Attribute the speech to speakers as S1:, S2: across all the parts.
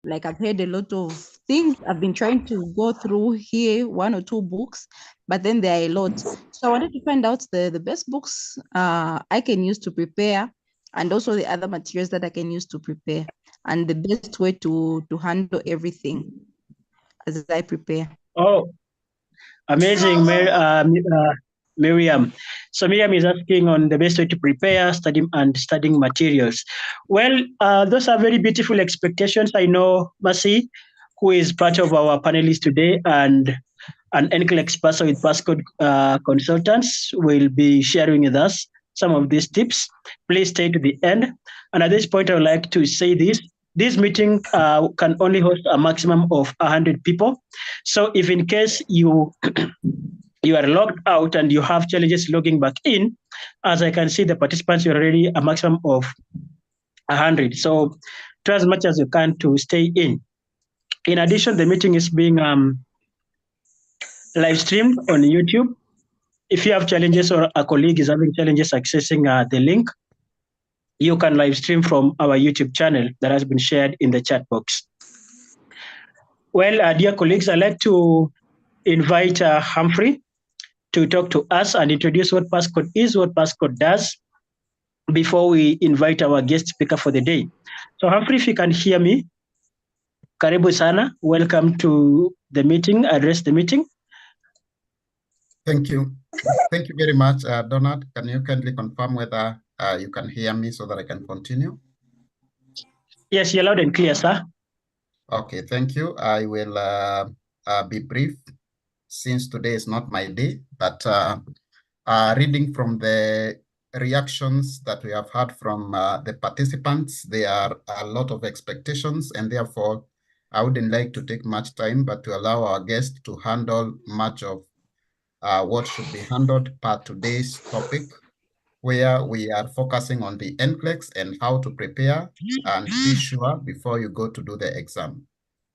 S1: Like I've heard a lot of things. I've been trying to go through here, 1 or 2 books, but then there are a lot. So I wanted to find out the best books I can use to prepare, and also the other materials that I can use to prepare, and the best way to handle everything as I prepare.
S2: Oh, amazing, Miriam. So Miriam is asking on the best way to prepare, studying materials. Well, those are very beautiful expectations. I know Mercy, who is part of our panelists today, and an Nclex person with Passcode consultants will be sharing with us some of these tips. Please stay to the end. And at this point, I would like to say this. This meeting can only host a maximum of 100 people. So if in case you you are logged out and you have challenges logging back in, as I can see the participants are already a maximum of 100. So try as much as you can to stay in. In addition, the meeting is being live streamed on YouTube. If you have challenges or a colleague is having challenges accessing the link, you can live stream from our YouTube channel that has been shared in the chat box. Well, dear colleagues, I'd like to invite Humphrey to talk to us and introduce what Passcode is, what Passcode does, before we invite our guest speaker for the day. So Humphrey, if you can hear me, karibu sana. Welcome to the meeting, address the meeting.
S3: Thank you. Thank you very much, Donald. Can you kindly confirm whether you can hear me so that I can continue?
S2: Yes, you're loud and clear, sir.
S3: Okay, thank you. I will be brief since today is not my day, but reading from the reactions that we have had from the participants, there are a lot of expectations, and therefore I wouldn't like to take much time, but to allow our guests to handle much of what should be handled per today's topic, where we are focusing on the Nclex and how to prepare and be sure before you go to do the exam.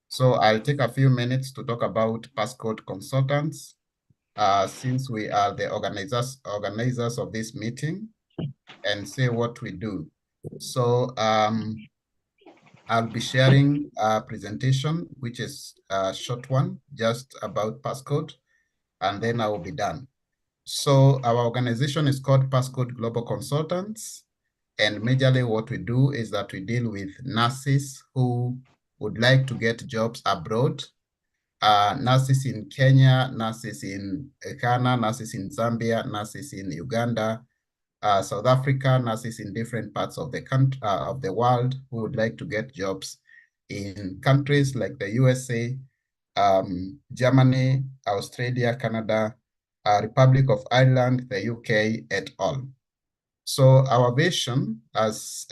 S3: So I'll take a few minutes to talk about Passcode consultants, since we are the organizers of this meeting, and say what we do. So I'll be sharing a presentation, which is a short one, just about Passcode, and then I will be done. So our organization is called Passcode Global Consultants, and majorly what we do is that we deal with nurses who would like to get jobs abroad, nurses in Kenya, nurses in Ghana, nurses in Zambia, nurses in Uganda, South Africa, nurses in different parts of the country, of the world, who would like to get jobs in countries like the USA, Germany, Australia, Canada, Republic of Ireland, the UK, et al. So our vision, as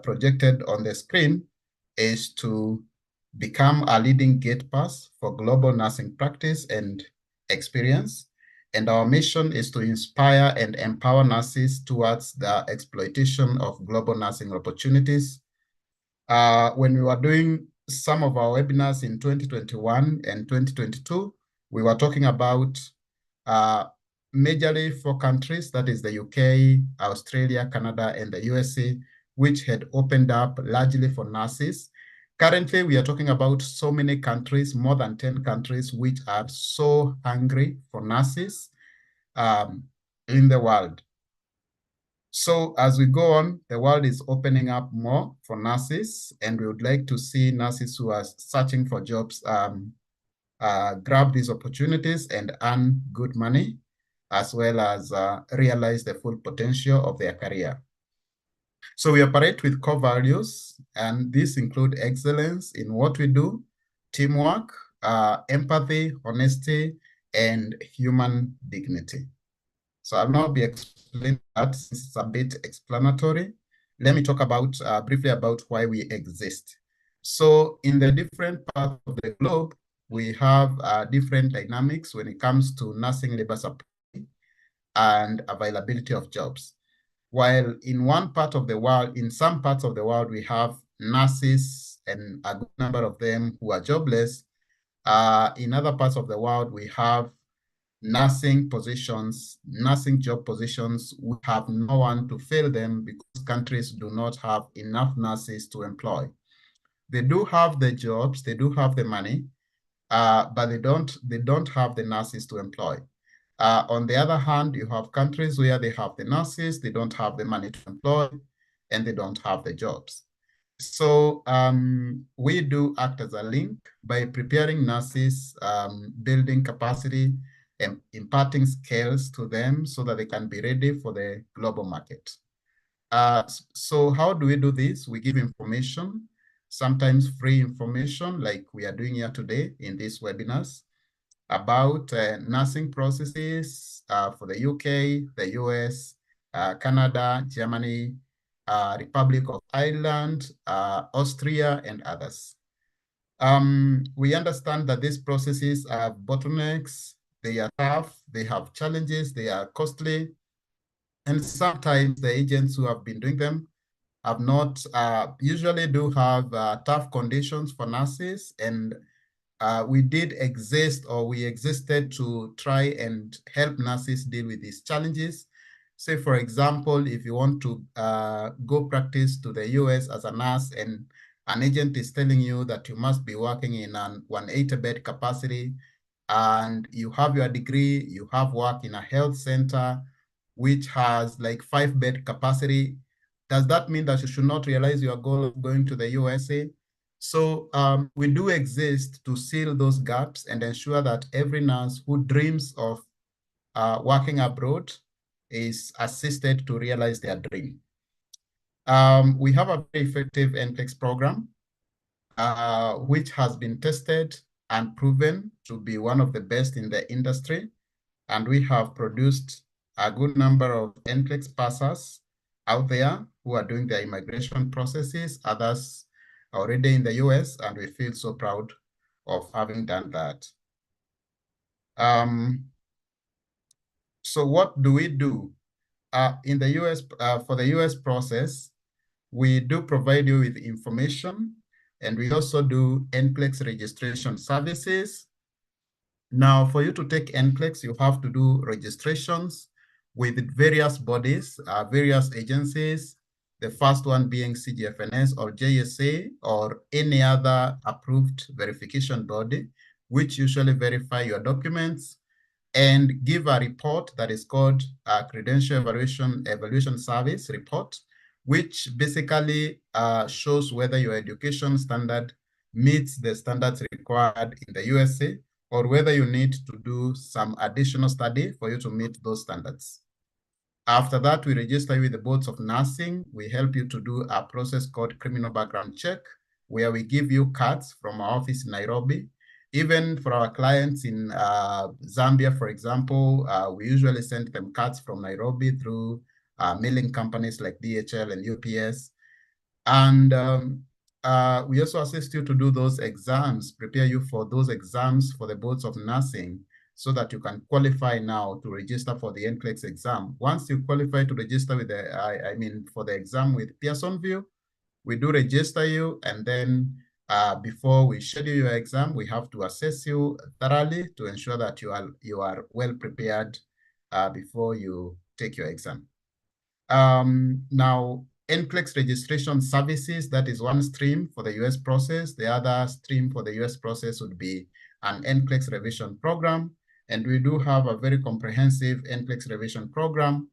S3: projected on the screen, is to become a leading gate pass for global nursing practice and experience. And our mission is to inspire and empower nurses towards the exploitation of global nursing opportunities. When we were doing some of our webinars in 2021 and 2022, we were talking about majorly 4 countries, that is the UK, Australia, Canada, and the USA, which had opened up largely for nurses. Currently, we are talking about so many countries, more than 10 countries, which are so hungry for nurses in the world. So as we go on, the world is opening up more for nurses, and we would like to see nurses who are searching for jobs grab these opportunities and earn good money, as well as realize the full potential of their career. So we operate with core values, and these include excellence in what we do, teamwork, empathy, honesty, and human dignity. So I'll not be explaining that since it's a bit explanatory. Let me talk about briefly about why we exist. So in the different parts of the globe, we have different dynamics when it comes to nursing labor supply and availability of jobs. While in one part of the world, in some parts of the world, we have nurses and a good number of them who are jobless. In other parts of the world, we have nursing positions, nursing job positions, we have no one to fill them because countries do not have enough nurses to employ. They do have the jobs, they do have the money, but they don't have the nurses to employ. On the other hand, you have countries where they have the nurses, they don't have the money to employ, and they don't have the jobs. So we do act as a link by preparing nurses, building capacity, and imparting skills to them so that they can be ready for the global market. So how do we do this? We give information, sometimes free information like we are doing here today in these webinars about nursing processes for the UK, the US, Canada, Germany, Republic of Ireland, Austria, and others. We understand that these processes have bottlenecks, they are tough, they have challenges, they are costly, and sometimes the agents who have been doing them have not, usually do have tough conditions for nurses, and we existed to try and help nurses deal with these challenges. Say, for example, if you want to go practice to the US as a nurse and an agent is telling you that you must be working in an 180-bed capacity and you have your degree, you have work in a health center which has like 5-bed capacity, does that mean that you should not realize your goal of going to the USA? So we do exist to seal those gaps and ensure that every nurse who dreams of working abroad is assisted to realize their dream. We have a very effective Nclex program, which has been tested and proven to be one of the best in the industry. And we have produced a good number of Nclex passers out there who are doing their immigration processes, others already in the US, and we feel so proud of having done that. So what do we do? In the US, for the US process, we do provide you with information, and we also do Nclex registration services. Now, for you to take Nclex, you have to do registrations with various bodies, various agencies, the first one being CGFNS or JSA or any other approved verification body, which usually verify your documents and give a report that is called a Credential Evaluation Service report, which basically shows whether your education standard meets the standards required in the USA or whether you need to do some additional study for you to meet those standards. After that, we register you with the boards of nursing. We help you to do a process called criminal background check, where we give you cards from our office in Nairobi. Even for our clients in Zambia, for example, we usually send them cards from Nairobi through mailing companies like DHL and UPS. And we also assist you to do those exams, prepare you for those exams for the boards of nursing, so that you can qualify now to register for the Nclex exam. Once you qualify to register with the, for the exam with Pearsonview, we do register you, and then before we schedule your exam, we have to assess you thoroughly to ensure that you are well prepared before you take your exam. Now, Nclex registration services, that is one stream for the US process. The other stream for the US process would be an Nclex revision program. And we do have a very comprehensive Nclex revision program,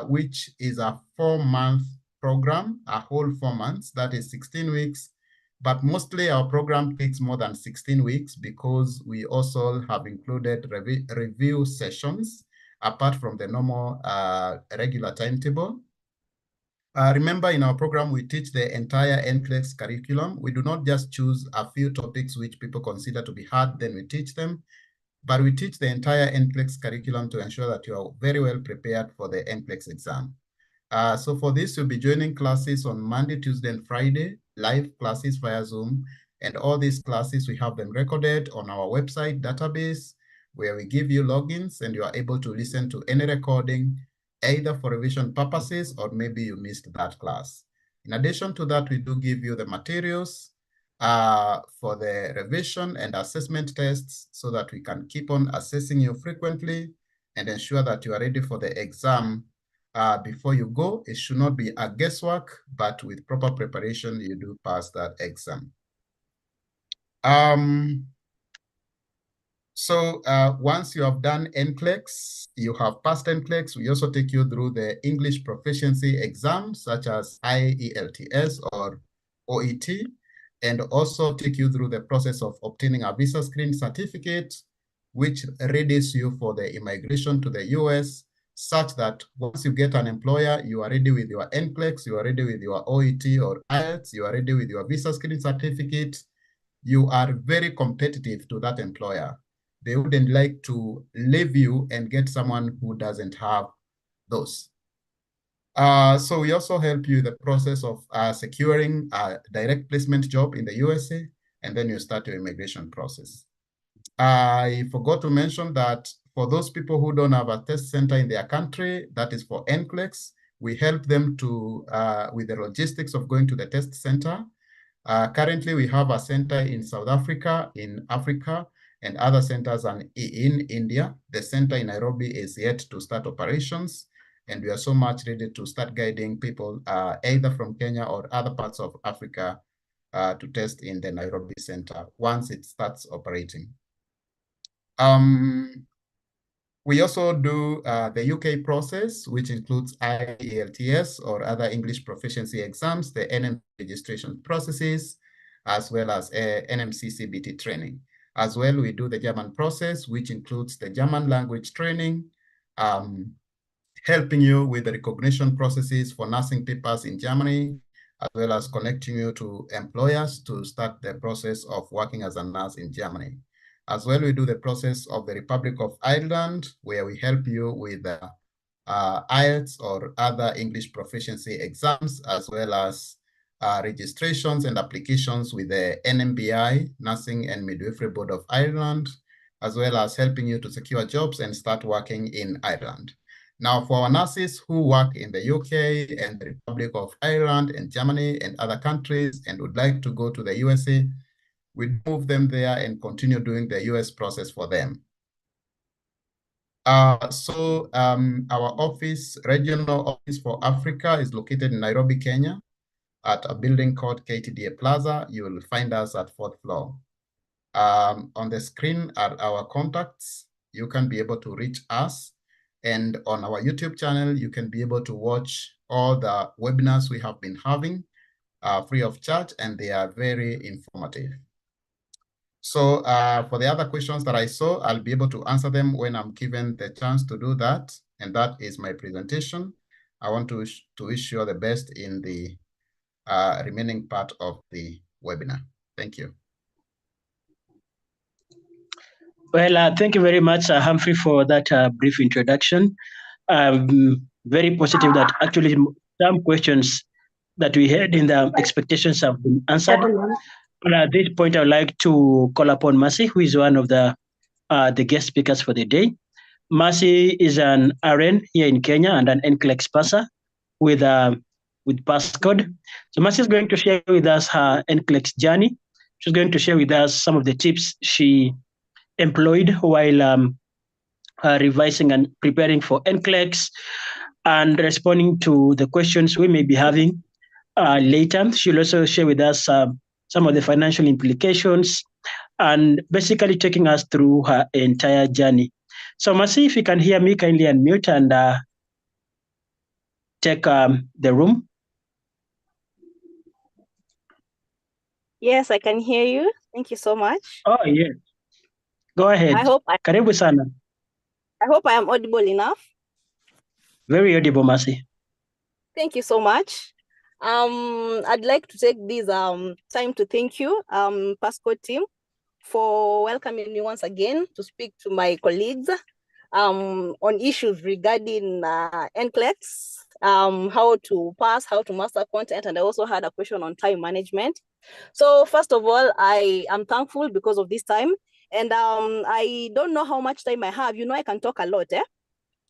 S3: which is a 4-month program, a whole 4 months, that is 16 weeks. But mostly our program takes more than 16 weeks because we also have included review sessions apart from the normal regular timetable. Remember, in our program, we teach the entire Nclex curriculum. We do not just choose a few topics which people consider to be hard, then we teach them, but we teach the entire Nclex curriculum to ensure that you are very well prepared for the Nclex exam. So for this, you'll be joining classes on Monday, Tuesday, and Friday, live classes via Zoom. And all these classes, we have them recorded on our website database, where we give you logins and you are able to listen to any recording, either for revision purposes or maybe you missed that class. In addition to that, we do give you the materials for the revision and assessment tests so that we can keep on assessing you frequently and ensure that you are ready for the exam before you go. It should not be a guesswork, but with proper preparation, you do pass that exam. So once you have done NCLEX, you have passed NCLEX, we also take you through the English proficiency exams such as IELTS or OET, and also take you through the process of obtaining a visa screen certificate, which readies you for the immigration to the US, such that once you get an employer, you are ready with your NCLEX, you are ready with your OET or IELTS, you are ready with your visa screen certificate, you are very competitive to that employer. They wouldn't like to leave you and get someone who doesn't have those. So we also help you the process of securing a direct placement job in the USA, and then you start your immigration process. I forgot to mention that for those people who don't have a test center in their country, that is for NCLEX, we help them to with the logistics of going to the test center. Currently, we have a center in South Africa, in Africa, and other centers in India. The center in Nairobi is yet to start operations, and we are so much ready to start guiding people either from Kenya or other parts of Africa to test in the Nairobi center once it starts operating. We also do the UK process, which includes IELTS or other English proficiency exams, the NMC registration processes, as well as NMC CBT training. As well, we do the German process, which includes the German language training, helping you with the recognition processes for nursing papers in Germany, as well as connecting you to employers to start the process of working as a nurse in Germany. As well, we do the process of the Republic of Ireland, where we help you with IELTS or other English proficiency exams, as well as registrations and applications with the NMBI, Nursing and Midwifery Board of Ireland, as well as helping you to secure jobs and start working in Ireland. Now, for our nurses who work in the UK and the Republic of Ireland and Germany and other countries and would like to go to the USA, we move them there and continue doing the US process for them. So our office, regional office for Africa is located in Nairobi, Kenya, at a building called KTDA Plaza. You will find us at 4th floor. On the screen are our contacts. You can be able to reach us. And on our YouTube channel, you can be able to watch all the webinars we have been having free of charge, and they are very informative. So for the other questions that I saw, I'll be able to answer them when I'm given the chance to do that. And that is my presentation. I want to wish you all the best in the remaining part of the webinar. Thank you.
S2: Well, thank you very much, Humphrey, for that brief introduction. Very positive that actually some questions that we had in the expectations have been answered. But at this point, I would like to call upon Mercy, who is one of the guest speakers for the day. Mercy is an RN here in Kenya and an Nclex passer with Passcode. So Mercy is going to share with us her Nclex journey. She's going to share with us some of the tips she employed while revising and preparing for Nclex and responding to the questions we may be having later. She'll also share with us some of the financial implications and basically taking us through her entire journey. So Mercy, if you can hear me, kindly unmute and take the room.
S4: Yes, I can hear you. Thank you so much.
S2: Oh, yes. Go ahead. Karibu sana.
S4: I hope I am audible enough.
S2: Very audible, Mercy.
S4: Thank you so much. I'd like to take this time to thank you, Passcode team, for welcoming me once again to speak to my colleagues on issues regarding Nclex, how to pass, how to master content, and I also had a question on time management. So first of all, I am thankful because of this time, and I don't know how much time I have. You know, I can talk a lot, eh?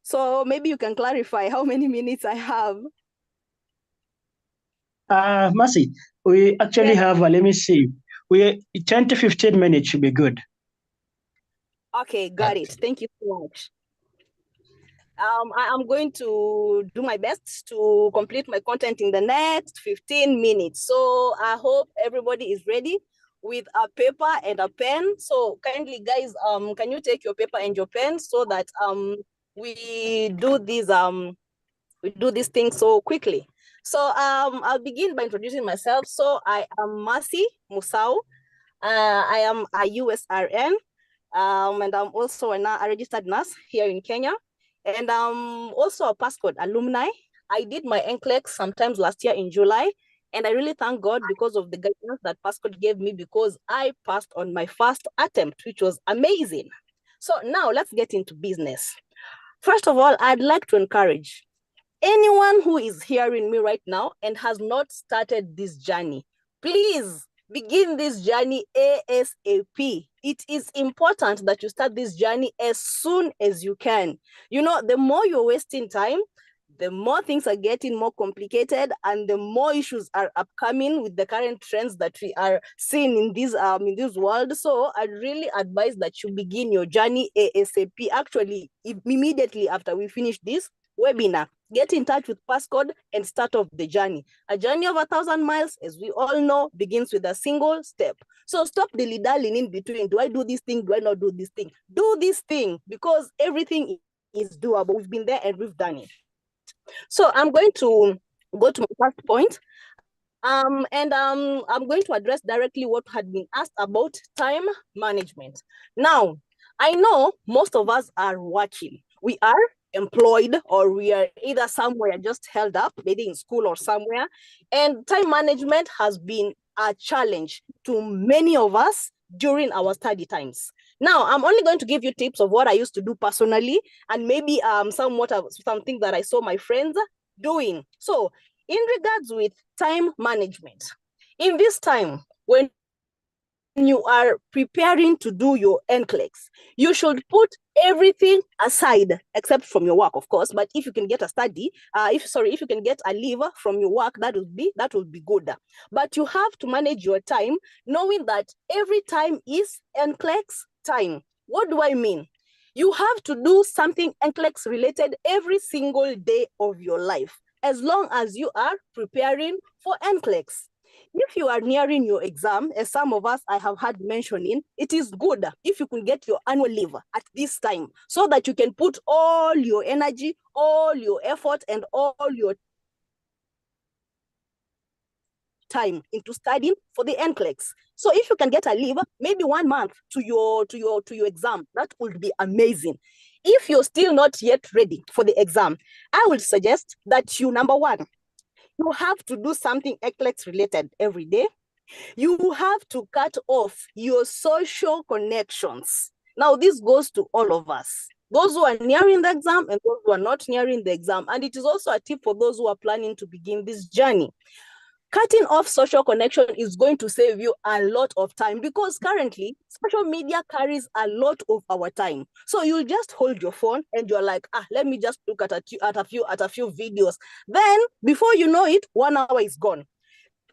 S4: So maybe you can clarify how many minutes I have.
S2: Mercy, we actually have, let me see, 10 to 15 minutes should be good.
S4: Okay, got it. Thank you so much. I am going to do my best to complete my content in the next 15 minutes. So I hope everybody is ready with a paper and a pen. So kindly guys, can you take your paper and your pen so that we do this thing so quickly. So I'll begin by introducing myself. So I am Mercy Musau. I am a USRN, and I'm also a registered nurse here in Kenya. And I'm also a Passcode alumni. I did my Nclex sometimes last year in July. And I really thank God because of the guidance that Passcode gave me, because I passed on my first attempt, which was amazing. So now let's get into business. First of all, I'd like to encourage anyone who is hearing me right now and has not started this journey, please begin this journey ASAP. It is important that you start this journey as soon as you can. You know, the more you're wasting time, the more things are getting more complicated, and the more issues are upcoming with the current trends that we are seeing in this world. So I really advise that you begin your journey ASAP. Actually, immediately after we finish this webinar, get in touch with Passcode and start off the journey. A journey of 1,000 miles, as we all know, begins with a single step. So stop dilly-dallying in between. Do I do this thing? Do I not do this thing? Do this thing, because everything is doable. We've been there and we've done it. So I'm going to go to my first point. I'm going to address directly what had been asked about time management. Now, I know most of us are working. We are employed, or we are either somewhere just held up, maybe in school or somewhere. And time management has been a challenge to many of us during our study times. Now, I'm only going to give you tips of what I used to do personally, and maybe something that I saw my friends doing. So in regards with time management, in this time, when you are preparing to do your Nclex, you should put everything aside, except from your work, of course. But if you can get a study, if you can get a leave from your work, that would be good. But you have to manage your time, knowing that every time is Nclex time. What do I mean? You have to do something Nclex related every single day of your life, as long as you are preparing for Nclex. If you are nearing your exam, as some of us I have had mentioning, it is good if you can get your annual leave at this time, so that you can put all your energy, all your effort, and all your time into studying for the Nclex. So if you can get a leave, maybe 1 month to your exam, that would be amazing. If you're still not yet ready for the exam, I would suggest that you, number one, you have to do something Nclex related every day. You have to cut off your social connections. Now, this goes to all of us, those who are nearing the exam and those who are not nearing the exam. And it is also a tip for those who are planning to begin this journey. Cutting off social connection is going to save you a lot of time, because currently social media carries a lot of our time. So you'll just hold your phone and you're like, let me just look at a few videos. Then before you know it, 1 hour is gone.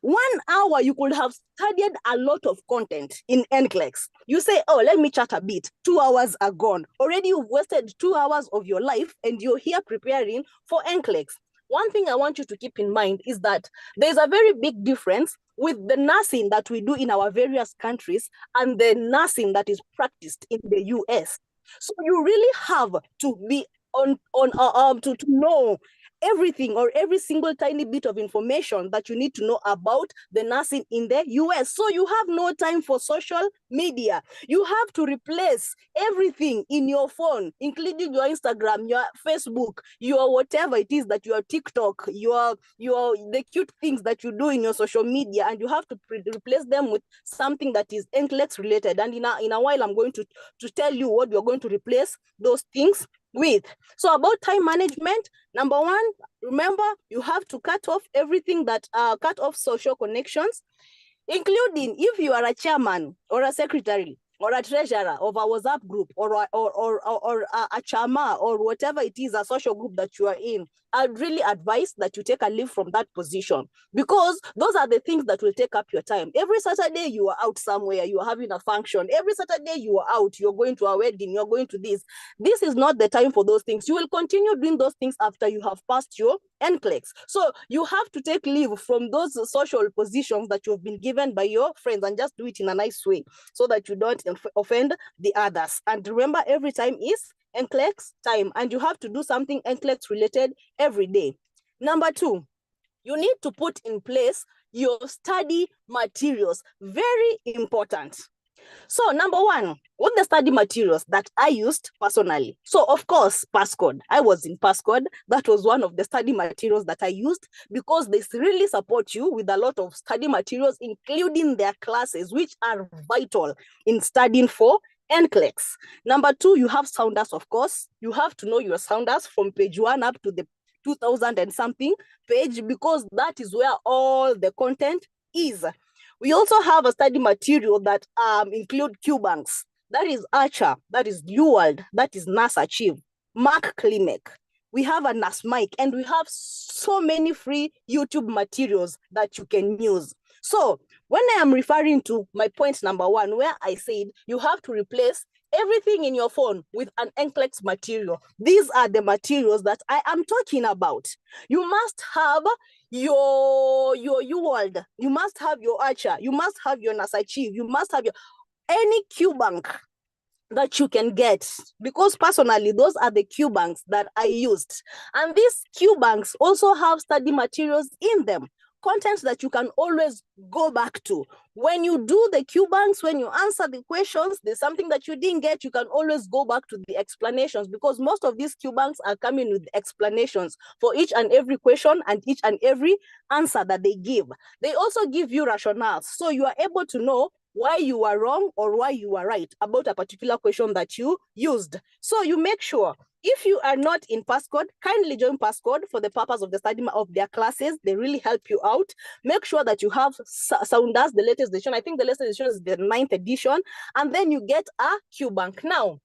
S4: 1 hour, you could have studied a lot of content in Nclex. You say, oh, let me chat a bit. 2 hours are gone. Already you've wasted 2 hours of your life, and you're here preparing for Nclex. One thing I want you to keep in mind is that there's a very big difference with the nursing that we do in our various countries and the nursing that is practiced in the US. So you really have to be to know everything, or every single tiny bit of information that you need to know about the nursing in the US. So you have no time for social media. You have to replace everything in your phone, including your Instagram, your Facebook, your whatever it is that your TikTok, your the cute things that you do in your social media, and you have to replace them with something that is Nclex related. And in a while, I'm going to tell you what you're going to replace those things with. So about time management, number one, remember, you have to cut off everything that cut off social connections, including if you are a chairman or a secretary or a treasurer of a WhatsApp group, or a chama, or whatever it is, a social group that you are in. I'd really advise that you take a leave from that position, because those are the things that will take up your time. Every Saturday you are out somewhere, you are having a function. Every Saturday you are out, you're going to a wedding, you're going to this. This is not the time for those things. You will continue doing those things after you have passed your Nclex. So you have to take leave from those social positions that you've been given by your friends, and just do it in a nice way so that you don't offend the others. And remember, every time is Nclex time, and you have to do something Nclex related every day. Number 2, you need to put in place your study materials. Very important. So number 1, what the study materials that I used personally. So of course, Passcode. I was in Passcode. That was one of the study materials that I used, because they really support you with a lot of study materials, including their classes, which are vital in studying for Nclex. Number 2, you have sounders, of course. You have to know your sounders from page 1 up to the 2000 and something page, because that is where all the content is. We also have a study material that include QBanks. That is Archer, that is UWorld, that is NAS Achieve, Mark Klimek. We have a NAS Mic, and we have so many free YouTube materials that you can use. So when I am referring to my point number 1, where I said you have to replace everything in your phone with an Nclex material, these are the materials that I am talking about. You must have your UWorld, you must have your Archer, you must have your NAS Achieve, you must have your any QBank that you can get, because personally those are the QBanks that I used. And these QBanks also have study materials in them, contents that you can always go back to. When you do the QBanks, when you answer the questions, there's something that you didn't get, you can always go back to the explanations, because most of these QBanks are coming with explanations for each and every question and each and every answer that they give. They also give you rationales, so you are able to know why you are wrong or why you are right about a particular question that you used. So you make sure, if you are not in Passcode, kindly join Passcode for the purpose of the study of their classes. They really help you out. Make sure that you have Sounders, the latest edition. I think the latest edition is the 9th edition. And then you get a QBank. Now,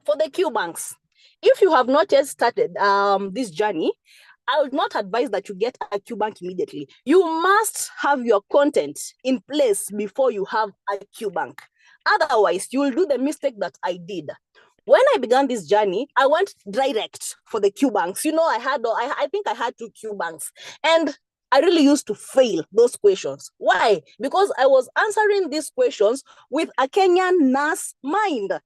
S4: for the QBanks, if you have not yet started this journey, I would not advise that you get a QBank immediately. You must have your content in place before you have a QBank. Otherwise, you will do the mistake that I did. When I began this journey, I went direct for the QBanks. You know, I think I had 2 QBanks, and I really used to fail those questions. Why? Because I was answering these questions with a Kenyan NAS mind.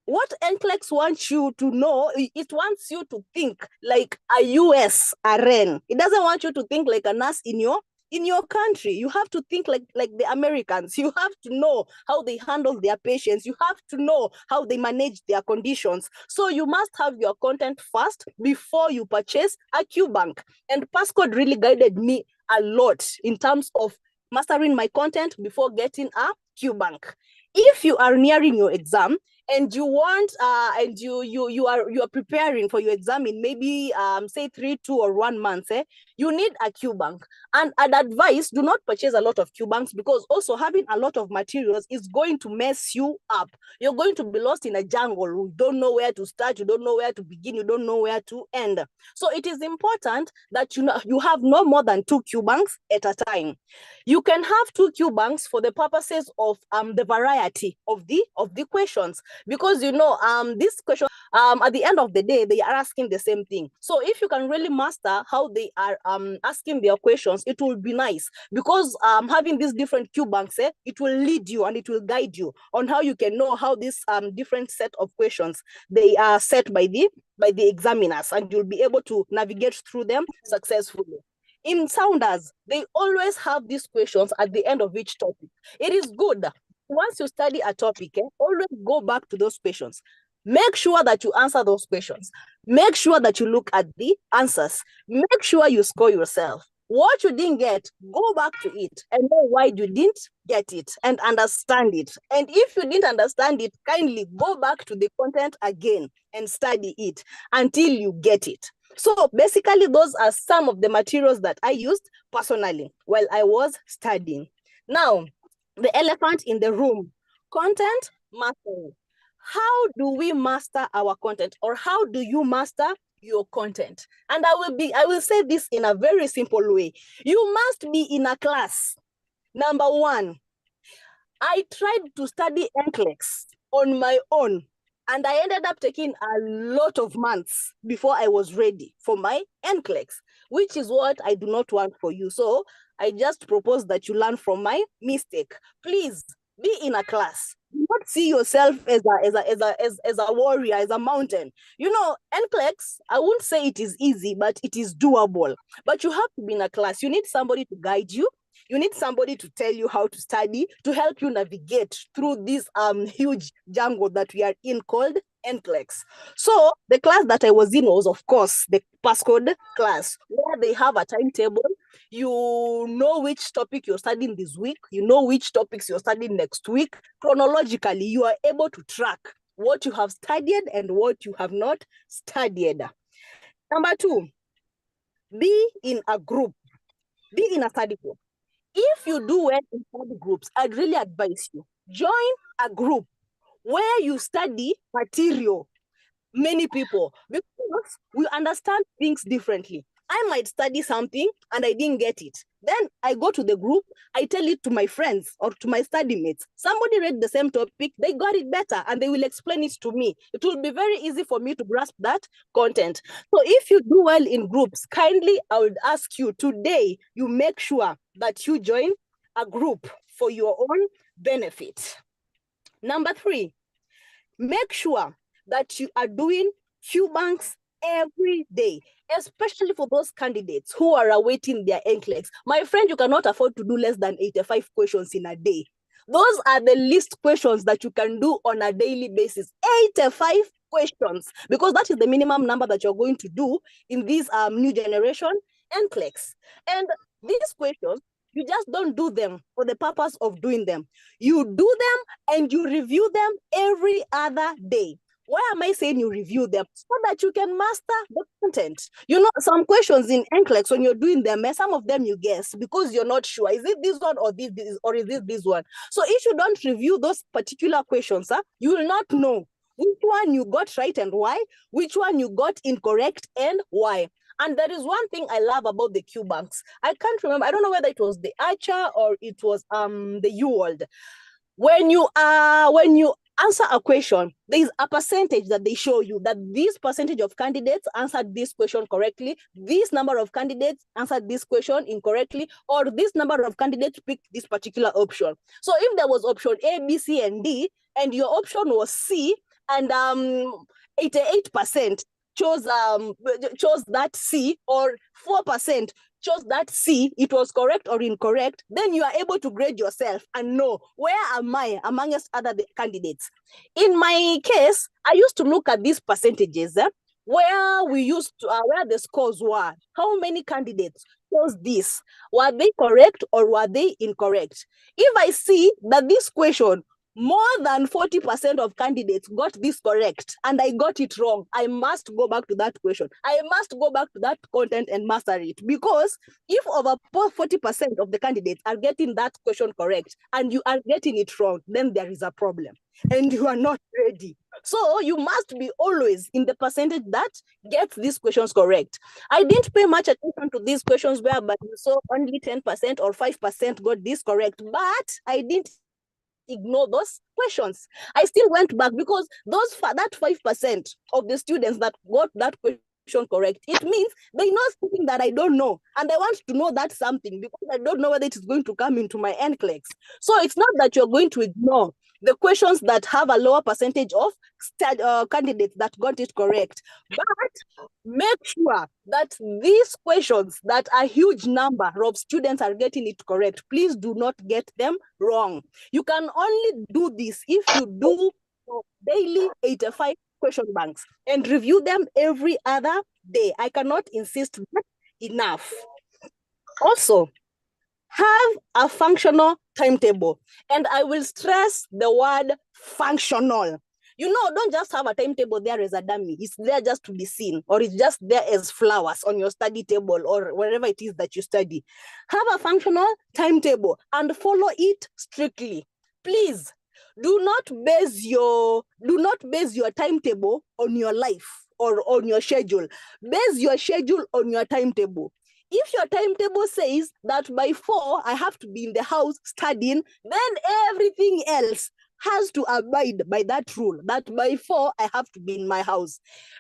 S4: What Nclex wants you to know, it wants you to think like a US RN. It doesn't want you to think like a NAS in your country. You have to think like the Americans. You have to know how they handle their patients. You have to know how they manage their conditions. So you must have your content first before you purchase a QBank. And Passcode really guided me a lot in terms of mastering my content before getting a QBank. If you are nearing your exam and you want and you are preparing for your exam in maybe say 3, 2 or 1 month, you need a QBank. And I'd advise, do not purchase a lot of QBanks, because also having a lot of materials is going to mess you up. You're going to be lost in a jungle. You don't know where to start, you don't know where to begin, you don't know where to end. So it is important that you have no more than 2 QBanks at a time. You can have 2 QBanks for the purposes of the variety of the questions, because you know this question at the end of the day they are asking the same thing. So if you can really master how they are asking their questions, it will be nice, because having these different QBanks, it will lead you and it will guide you on how you can know how this different set of questions they are set by the examiners, and you'll be able to navigate through them successfully. In Sounders, they always have these questions at the end of each topic. It is good. Once you study a topic, always go back to those questions. Make sure that you answer those questions. Make sure that you look at the answers. Make sure you score yourself. What you didn't get, go back to it and know why you didn't get it and understand it. And if you didn't understand it, kindly go back to the content again and study it until you get it. So basically, those are some of the materials that I used personally while I was studying. Now, the elephant in the room, content mastery. How do we master our content, or how do you master your content. And I will say this in a very simple way. You must be in a class. Number one, I tried to study Nclex on my own, and I ended up taking a lot of months before I was ready for my Nclex, which is what I do not want for you. So I just propose that you learn from my mistake. Please be in a class. Do not see yourself as a warrior, as a mountain. You know, Nclex, I won't say it is easy, but it is doable. But you have to be in a class. You need somebody to guide you. You need somebody to tell you how to study, to help you navigate through this huge jungle that we are in called Nclex. So the class that I was in was, of course, the Passcode class, where they have a timetable. You know which topic you're studying this week. You know which topics you're studying next week. Chronologically, you are able to track what you have studied and what you have not studied. Number two, be in a group. Be in a study group. If you do well in study groups, I'd really advise you, join a group where you study material, many people, because we understand things differently. I might study something and I didn't get it. Then I go to the group, I tell it to my friends or to my study mates. Somebody read the same topic, they got it better, and they will explain it to me. It will be very easy for me to grasp that content. So if you do well in groups, kindly, I would ask you today, you make sure that you join a group for your own benefit. Number three, make sure that you are doing Q-banks every day, especially for those candidates who are awaiting their NCLEX. My friend, you cannot afford to do less than 85 questions in a day. Those are the least questions that you can do on a daily basis. 85 questions, because that is the minimum number that you're going to do in this new generation NCLEX. And these questions, you just don't do them for the purpose of doing them. You do them and you review them every other day. Why am I saying you review them? So that you can master the content. You know, some questions in NCLEX, when you're doing them, some of them you guess because you're not sure. Is it this one or this or is it this one? So if you don't review those particular questions, you will not know which one you got right and why, which one you got incorrect and why. And there is one thing I love about the Q-banks. I can't remember. I don't know whether it was the Archer or it was the U-World. When you answer a question, there is a percentage that they show you that this percentage of candidates answered this question correctly, this number of candidates answered this question incorrectly, or this number of candidates picked this particular option. So if there was option A, B, C, and D, and your option was C, and 88% chose that C, or 4% chose that C, it was correct or incorrect, then you are able to grade yourself and know where am I amongst other candidates. In my case, I used to look at these percentages where we used to, where the scores were. How many candidates chose this? Were they correct or were they incorrect? If I see that this question, more than 40% of candidates got this correct and I got it wrong, I must go back to that question. I must go back to that content and master it, because if over 40% of the candidates are getting that question correct and you are getting it wrong, then there is a problem and you are not ready. So you must be always in the percentage that gets these questions correct. I didn't pay much attention to these questions whereby you saw only 10% or 5% got this correct, but I didn't ignore those questions. I still went back, because that 5% of the students that got that question correct, it means they know something that I don't know, and I want to know that something because I don't know whether it is going to come into my NCLEX. So it's not that you're going to ignore the questions that have a lower percentage of candidates that got it correct, but make sure that these questions that a huge number of students are getting it correct, please do not get them wrong. You can only do this if you do daily 85 question banks and review them every other day. I cannot insist that enough. Also, have a functional timetable, and I will stress the word functional. You know, don't just have a timetable there as a dummy. It's there just to be seen, or it's just there as flowers on your study table or wherever it is that you study. Have a functional timetable and follow it strictly. Please do not base your timetable on your life or on your schedule. Base your schedule on your timetable. If your timetable says that by 4 I have to be in the house studying, then everything else has to abide by that rule, that by 4 I have to be in my house.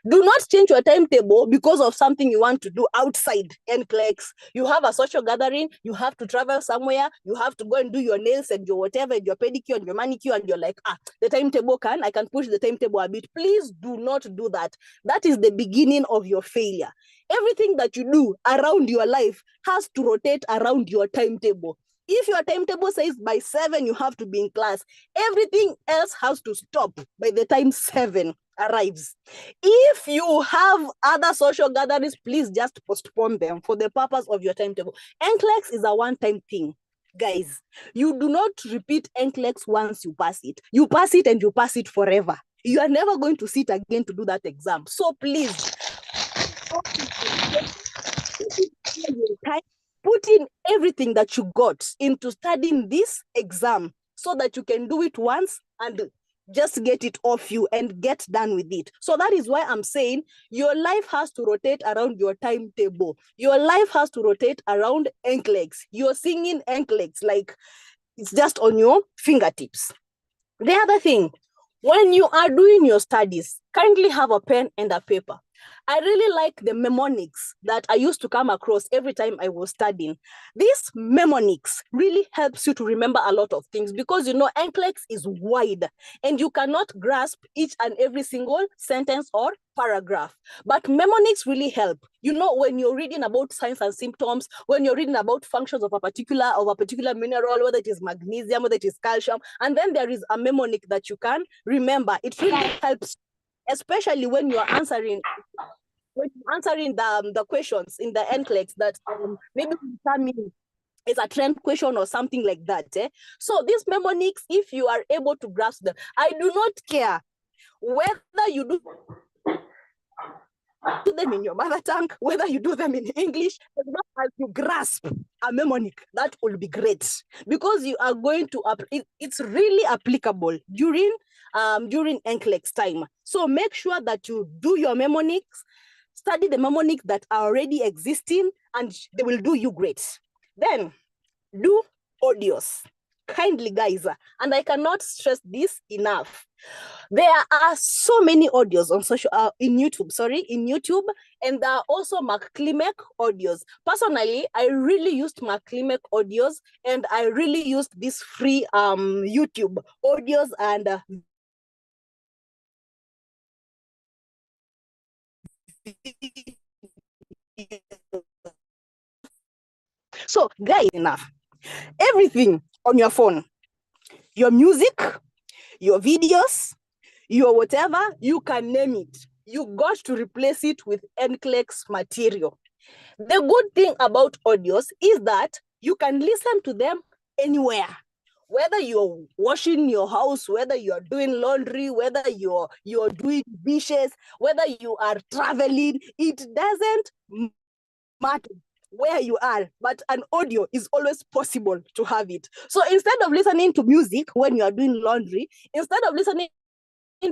S4: Do not change your timetable because of something you want to do outside Nclex. You have a social gathering, you have to travel somewhere, you have to go and do your nails and your whatever, and your pedicure and your manicure, and you're like, the timetable I can push the timetable a bit. Please do not do that. That is the beginning of your failure. Everything that you do around your life has to rotate around your timetable. If your timetable says by 7 you have to be in class, everything else has to stop by the time 7 arrives. If you have other social gatherings, please just postpone them for the purpose of your timetable. Nclex is a one-time thing. Guys, you do not repeat Nclex once you pass it. You pass it and you pass it forever. You are never going to sit again to do that exam. So please, put in everything that you got into studying this exam so that you can do it once and just get it off you and get done with it. So that is why I'm saying your life has to rotate around your timetable. Your life has to rotate around Nclex. You're singing Nclex like it's just on your fingertips. The other thing, when you are doing your studies, kindly have a pen and a paper. I really like the mnemonics that I used to come across every time I was studying. This mnemonics really helps you to remember a lot of things because, you know, Nclex is wide and you cannot grasp each and every single sentence or paragraph. But mnemonics really help. You know, when you're reading about signs and symptoms, when you're reading about functions of a particular mineral, whether it is magnesium, whether it is calcium, and then there is a mnemonic that you can remember. It really helps, especially when you're answering the questions in the Nclex that maybe it's a trend question or something like that. So these mnemonics, if you are able to grasp them, I do not care whether you do them in your mother tongue, whether you do them in English, as long as you grasp a mnemonic, that will be great because you are going to, it's really applicable during Nclex time. So make sure that you do your mnemonics, study the mnemonics that are already existing, and they will do you great. Then do audios. Kindly, guys, and I cannot stress this enough. There are so many audios on in YouTube, and there are also Nclex audios. Personally, I really used Nclex audios, and I really used these free YouTube audios and so guys, enough. Everything on your phone, your music, your videos, your whatever, you can name it. You got to replace it with Nclex material. The good thing about audios is that you can listen to them anywhere. Whether you're washing your house, whether you're doing laundry, whether you're doing dishes, whether you are traveling, it doesn't matter where you are, but an audio is always possible to have it. So instead of listening to music when you are doing laundry, instead of listening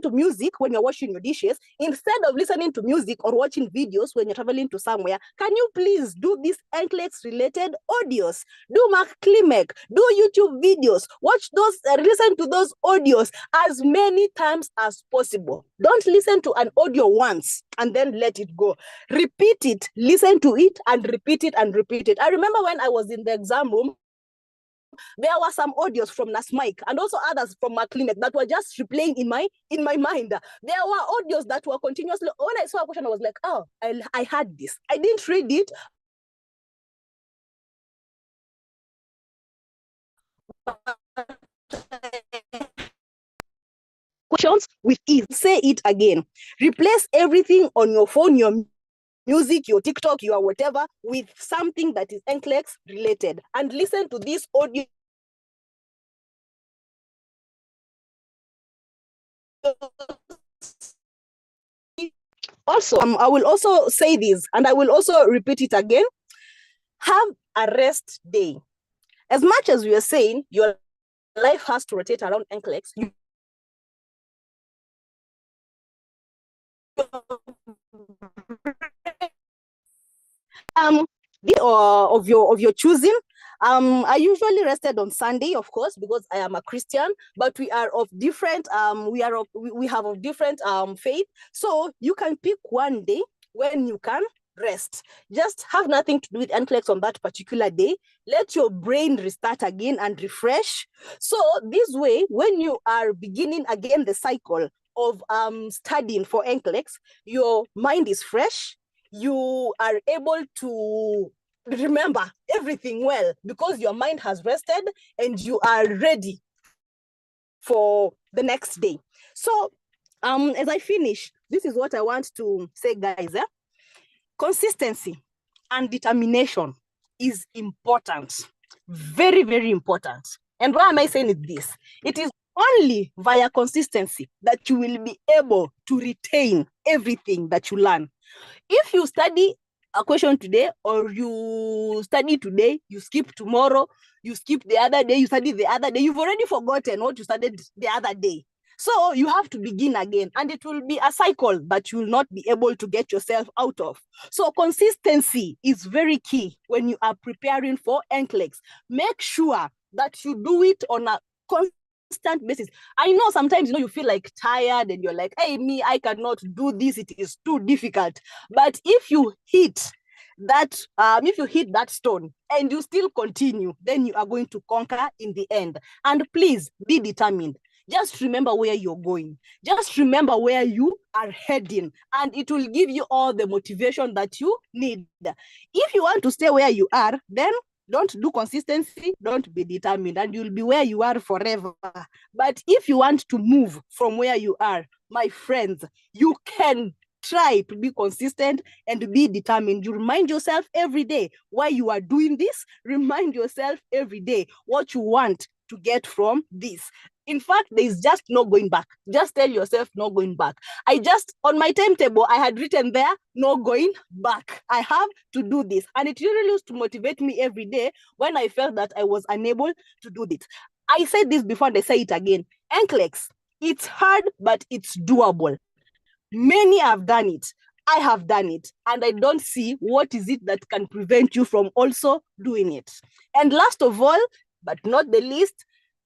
S4: to music when you're washing your dishes, instead of listening to music or watching videos when you're traveling to somewhere, can you please do these Nclex related audios? Do Nclex, do YouTube videos, watch those, listen to those audios as many times as possible. Don't listen to an audio once and then let it go. Repeat it, listen to it and repeat it and repeat it. I remember when I was in the exam room, there were some audios from Nasmike and also others from Nclex that were just replaying in my mind. There were audios that were continuously, when I saw a question, I was like, oh, I had this. I didn't read it. Questions with ease. Say it again. Replace everything on your phone, your music, your TikTok, your whatever, with something that is Nclex related, and listen to this audio. Also, I will also say this, and I will also repeat it again. Have a rest day. As much as we are saying your life has to rotate around Nclex, Of your choosing. I usually rested on Sunday, of course, because I am a Christian, but we are of different, we have of different faith. So you can pick one day when you can rest. Just have nothing to do with Nclex on that particular day. Let your brain restart again and refresh. So this way, when you are beginning again the cycle of studying for Nclex, your mind is fresh. You are able to remember everything well because your mind has rested and you are ready for the next day. So as I finish, this is what I want to say, guys. Consistency and determination is important. Very, very important. And why am I saying this? It is only via consistency that you will be able to retain everything that you learn. If you study a question today, or you study today, you skip tomorrow, you skip the other day, you study the other day, you've already forgotten what you studied the other day. So you have to begin again, and it will be a cycle that you will not be able to get yourself out of. So consistency is very key when you are preparing for Nclex. Make sure that you do it on a constant basis. I know sometimes, you feel like tired and you're like, hey, I cannot do this. It is too difficult. But if you hit that stone and you still continue, then you are going to conquer in the end. And please be determined. Just remember where you're going. Just remember where you are heading, and it will give you all the motivation that you need. If you want to stay where you are, then don't do consistency, don't be determined, and you'll be where you are forever. But if you want to move from where you are, my friends, you can try to be consistent and be determined. You remind yourself every day why you are doing this. Remind yourself every day what you want to get from this. In fact, there is just no going back. Just tell yourself no going back. On my timetable, I had written there, no going back. I have to do this. And it really used to motivate me every day when I felt that I was unable to do this. I said this before and I say it again. Nclex, it's hard, but it's doable. Many have done it. I have done it. And I don't see what is it that can prevent you from also doing it. And last of all, but not the least,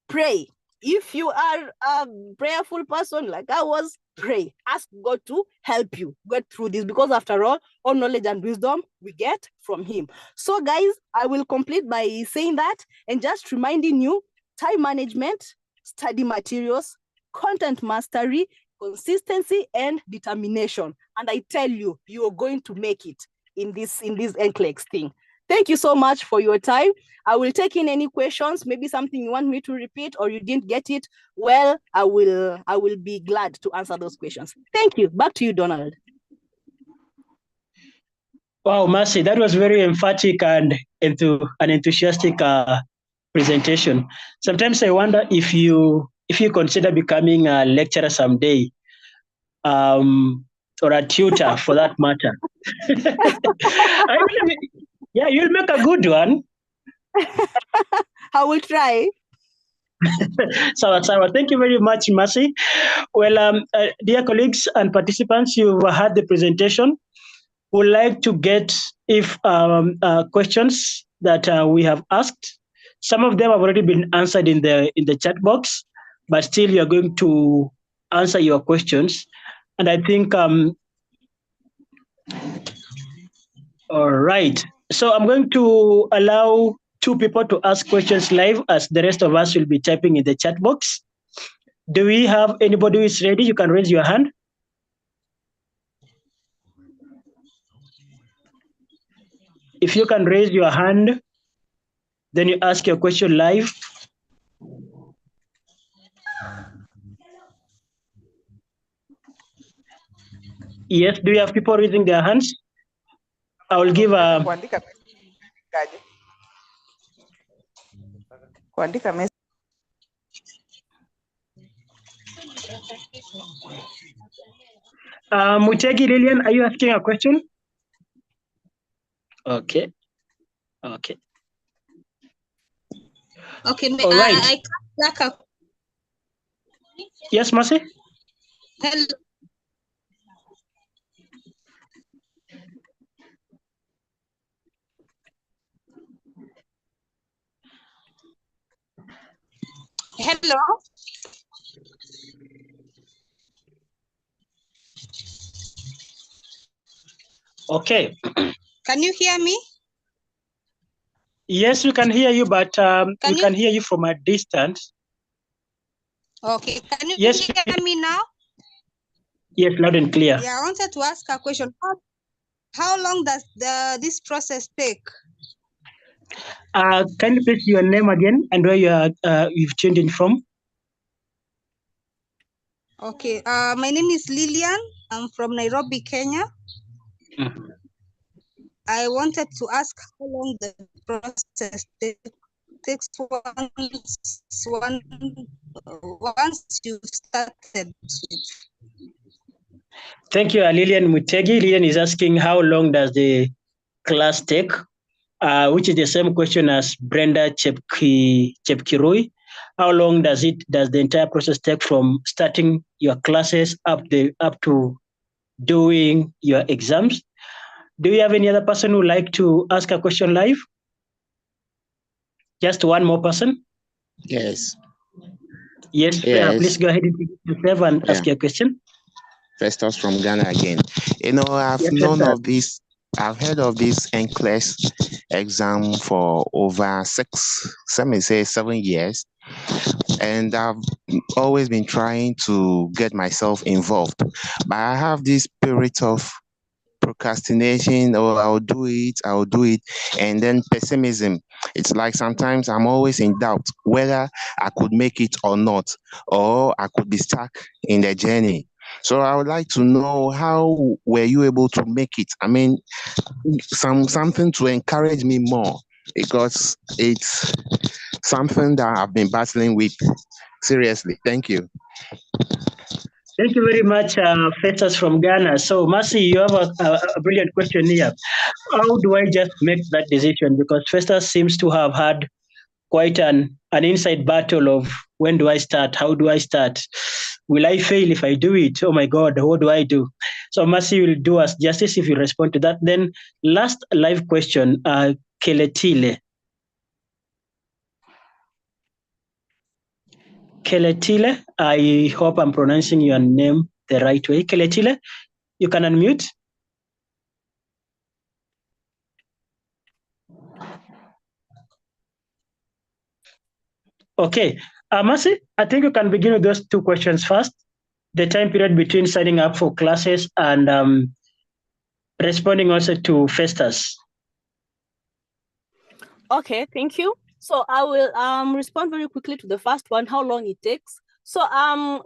S4: pray. If you are a prayerful person like I was, pray. Ask God to help you get through this, because after all knowledge and wisdom we get from him. So guys, I will complete by saying that and just reminding you, time management, study materials, content mastery, consistency, and determination. And I tell you, you are going to make it in this Nclex thing. Thank you so much for your time. I will take in any questions, maybe something you want me to repeat or you didn't get it. Well, I will be glad to answer those questions. Thank you. Back to you, Donald.
S2: Wow, Mercy, that was very emphatic and an enthusiastic presentation. Sometimes I wonder if you consider becoming a lecturer someday, or a tutor for that matter. Yeah, you'll make a good one.
S4: I will try.
S2: Sawa. Thank you very much, Mercy. Well, dear colleagues and participants, you've heard the presentation. We'd like to get questions that we have asked. Some of them have already been answered in the chat box, but still you're going to answer your questions. And I think, all right. So I'm going to allow 2 people to ask questions live, as the rest of us will be typing in the chat box. Do we have anybody who is ready? You can raise your hand. If you can raise your hand, then you ask your question live. Yes, do you have people raising their hands? I will give a... Mutegi Lillian, are you asking a question? Okay.
S1: Okay,
S2: all right.
S1: I can't like
S2: Yes, Mercy?
S1: Hello. Hello.
S2: Okay.
S1: Can you hear me?
S2: Yes, we can hear you, but we can hear you from a distance.
S1: Okay. Can you
S2: Yes.
S1: hear me now?
S2: Yes, loud and clear.
S1: Yeah, I wanted to ask a question. How long does this process take?
S2: Can you please your name again and where you've tuned in from?
S1: Okay. My name is Lillian. I'm from Nairobi, Kenya. I wanted to ask how long the process takes once you started.
S2: Thank you, Lillian Mutegi. Lillian is asking how long does the class take, which is the same question as Brenda Chepkirui. How long does the entire process take from starting your classes up to doing your exams? Do you have any other person who would like to ask a question live? Just one more person?
S5: Yes.
S2: Yes, please go ahead and ask your question.
S5: Festus from Ghana again. You know, I've heard of this Nclex exam for over 7 years. And I've always been trying to get myself involved. But I have this spirit of procrastination, or I'll do it, and then pessimism. It's like sometimes I'm always in doubt whether I could make it or not, or I could be stuck in the journey. So I would like to know, how were you able to make it? I mean, something to encourage me more, because it's something that I've been battling with. Seriously, thank you.
S2: Thank you very much, Festus from Ghana. So, Mercy, you have a brilliant question here. How do I just make that decision? Because Festus seems to have had quite an inside battle of, when do I start? How do I start? Will I fail if I do it? Oh my God, what do I do? So Mercy will do us justice if you respond to that. Then last live question, Keletile. Keletile, I hope I'm pronouncing your name the right way. Keletile, you can unmute. Okay, Mercy, I think you can begin with those two questions first. The time period between signing up for classes and responding also to Festus.
S4: Okay, thank you. So I will respond very quickly to the first one, how long it takes. So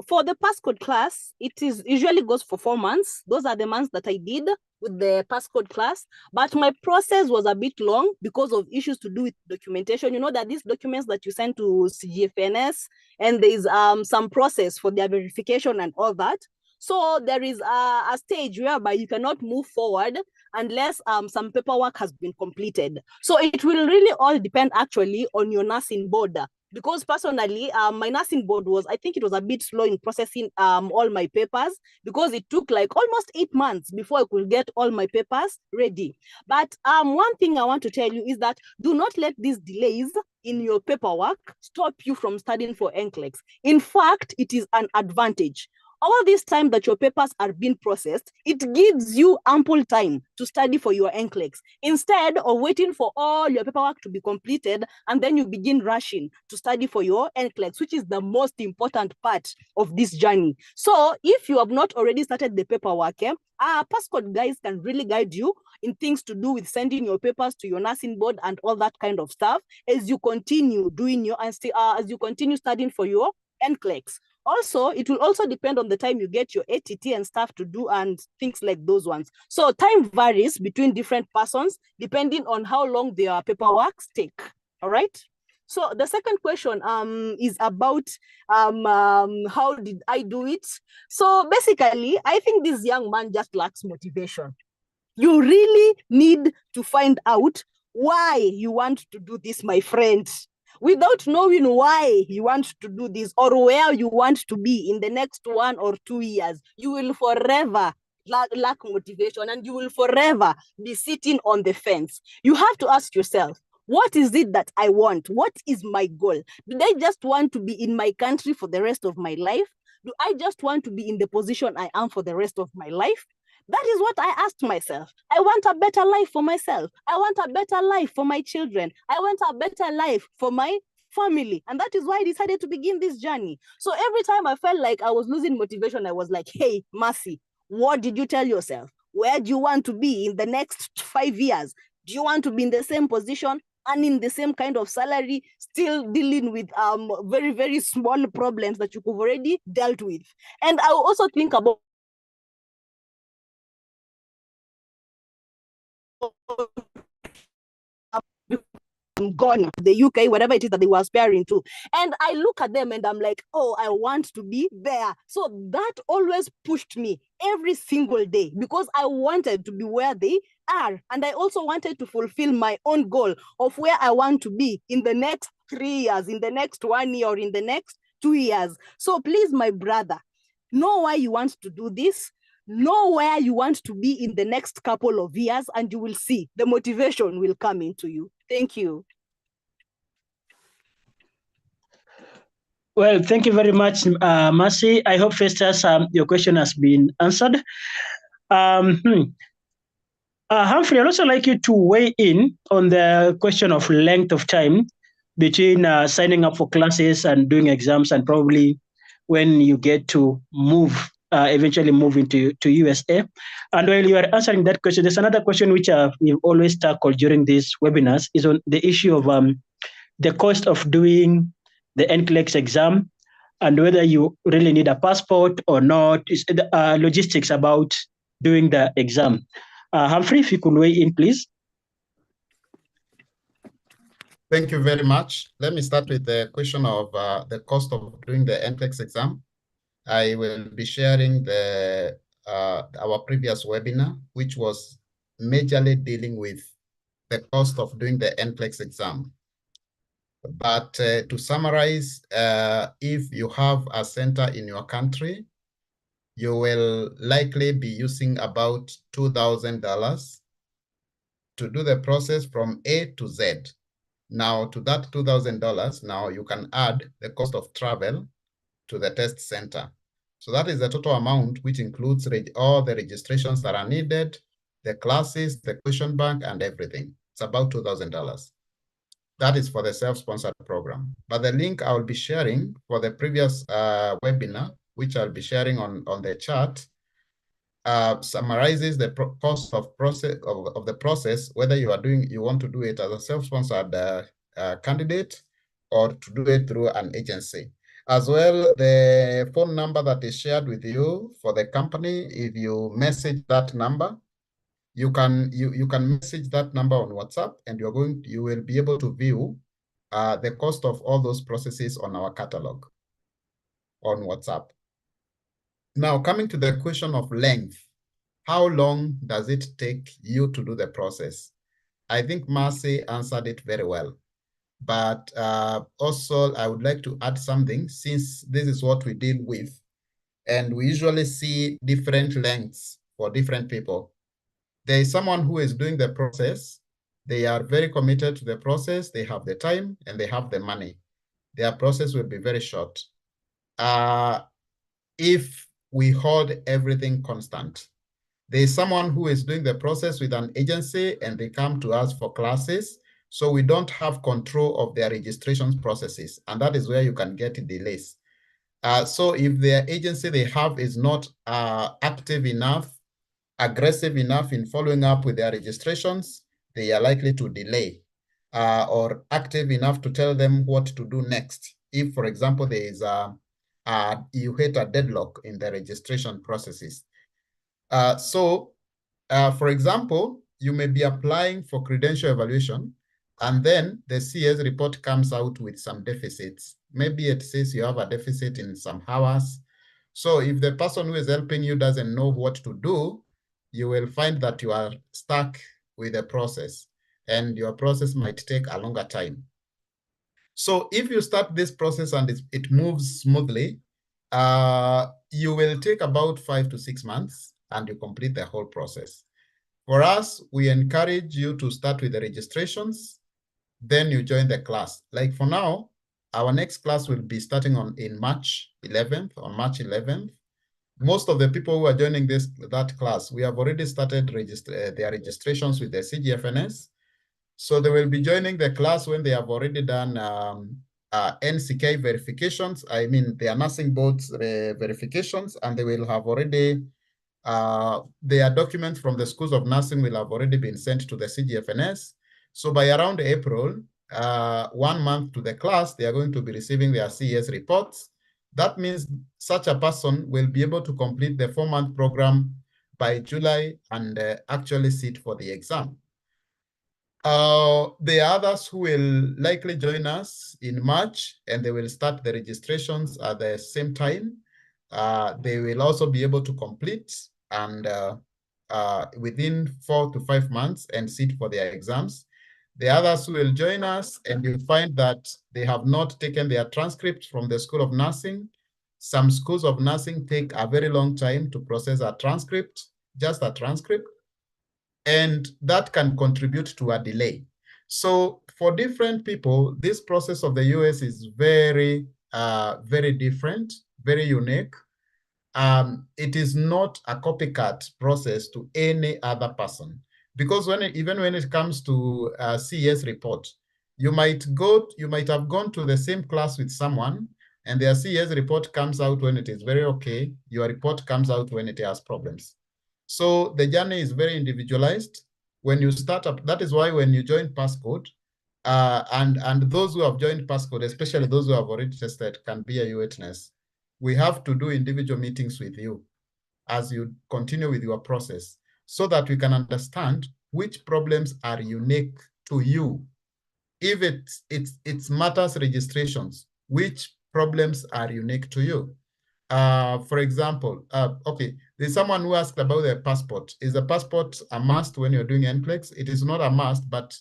S4: for the Passcode class, it usually goes for 4 months. Those are the months that I did with the Passcode class, but my process was a bit long because of issues to do with documentation. You know that these documents that you send to CGFNS, and there's some process for their verification and all that. So there is a stage whereby you cannot move forward unless some paperwork has been completed. So it will really all depend actually on your nursing board. Because personally, my nursing board I think it was a bit slow in processing all my papers, because it took like almost 8 months before I could get all my papers ready. But one thing I want to tell you is that do not let these delays in your paperwork stop you from studying for NCLEX. In fact, it is an advantage. All this time that your papers are being processed, it gives you ample time to study for your NCLEX, instead of waiting for all your paperwork to be completed and then you begin rushing to study for your NCLEX, which is the most important part of this journey. So if you have not already started the paperwork, Passcode guys can really guide you in things to do with sending your papers to your nursing board and all that kind of stuff as you continue doing as you continue studying for your NCLEX. Also, it will also depend on the time you get your ATT and stuff to do and things like those ones. So time varies between different persons depending on how long their paperwork take. All right. So the second question is about how did I do it? So basically, I think this young man just lacks motivation. You really need to find out why you want to do this, my friend. Without knowing why you want to do this or where you want to be in the next 1 or 2 years, you will forever lack motivation and you will forever be sitting on the fence. You have to ask yourself, What is it that I want? What is my goal? Do I just want to be in my country for the rest of my life? Do I just want to be in the position I am for the rest of my life? That is what I asked myself. I want a better life for myself. I want a better life for my children. I want a better life for my family. And that is why I decided to begin this journey. So every time I felt like I was losing motivation, I was like, hey, Mercy, what did you tell yourself? Where do you want to be in the next 5 years? Do you want to be in the same position, earning the same kind of salary, still dealing with very, very small problems that you've already dealt with? And I also think about Ghana, the UK, whatever it is that they were aspiring to. And I look at them and I'm like, oh, I want to be there. So that always pushed me every single day because I wanted to be where they are. And I also wanted to fulfill my own goal of where I want to be in the next 3 years, in the next 1 year, or in the next 2 years. So please, my brother, know why you want to do this. Know where you want to be in the next couple of years, and you will see the motivation will come into you. Thank you.
S2: Well, thank you very much, Mercy. I hope, Festus, your question has been answered. Humphrey, I'd also like you to weigh in on the question of length of time between signing up for classes and doing exams, and probably when you get to move, eventually move into USA. And while you are answering that question, there's another question which we've always tackled during these webinars is on the issue of the cost of doing the Nclex exam and whether you really need a passport or not. It's logistics about doing the exam. Humphrey, if you could weigh in, please.
S3: Thank you very much. Let me start with the question of the cost of doing the Nclex exam. I will be sharing our previous webinar, which was majorly dealing with the cost of doing the Nclex exam. But to summarize, if you have a center in your country, you will likely be using about $2,000 to do the process from A to Z. Now, to that $2,000, now you can add the cost of travel to the test center. So that is the total amount, which includes all the registrations that are needed, the classes, the question bank, and everything. It's about $2,000. That is for the self-sponsored program. But the link I will be sharing for the previous webinar, which I'll be sharing on the chat, summarizes the cost of the process, whether you want to do it as a self-sponsored candidate or to do it through an agency. As well, the phone number that is shared with you for the company, if you message that number, you can message that number on WhatsApp, and you will be able to view the cost of all those processes on our catalog on WhatsApp. Now, coming to the question of length, how long does it take you to do the process? I think Mercy answered it very well. But also, I would like to add something, since this is what we deal with, and we usually see different lengths for different people. There is someone who is doing the process. They are very committed to the process. They have the time and they have the money. Their process will be very short. If we hold everything constant, there is someone who is doing the process with an agency and they come to us for classes. So we don't have control of their registration processes. And that is where you can get delays. So if their agency they have is not active enough, aggressive enough in following up with their registrations, they are likely to delay, or active enough to tell them what to do next. If, for example, there is you hit a deadlock in the registration processes. For example, you may be applying for credential evaluation, and then the CS report comes out with some deficits. Maybe it says you have a deficit in some hours. So if the person who is helping you doesn't know what to do, you will find that you are stuck with the process, and your process might take a longer time. So if you start this process and it moves smoothly, you will take about 5 to 6 months and you complete the whole process. For us, we encourage you to start with the registrations. then you join the class. Like for now, our next class will be starting in March 11th, on March 11th. Most of the people who are joining that class, we have already started their registrations with the CGFNS. So they will be joining the class when they have already done NCK verifications. I mean, their nursing boards verifications, and they will have already, their documents from the schools of nursing will have already been sent to the CGFNS. So by around April, 1 month to the class, they are going to be receiving their CES reports. That means such a person will be able to complete the 4-month program by July and actually sit for the exam. The others who will likely join us in March, and they will start the registrations at the same time. They will also be able to complete and within 4 to 5 months and sit for their exams. The others who will join us, and you find that they have not taken their transcript from the School of Nursing. Some schools of nursing take a very long time to process a transcript, just a transcript, and that can contribute to a delay. So for different people, this process of the US is very, very different, very unique. It is not a copycat process to any other person, because even when it comes to CES report, you might have gone to the same class with someone, and their CES report comes out when it is very okay. Your report comes out when it has problems. So the journey is very individualized. When you start up, that is why when you join Passcode, and those who have joined Passcode, especially those who have already tested, can be a witness. We have to do individual meetings with you as you continue with your process, so that we can understand which problems are unique to you. If it's matters registrations, which problems are unique to you? For example, okay, there's someone who asked about the passport. Is the passport a must when you're doing NCLEX? It is not a must, but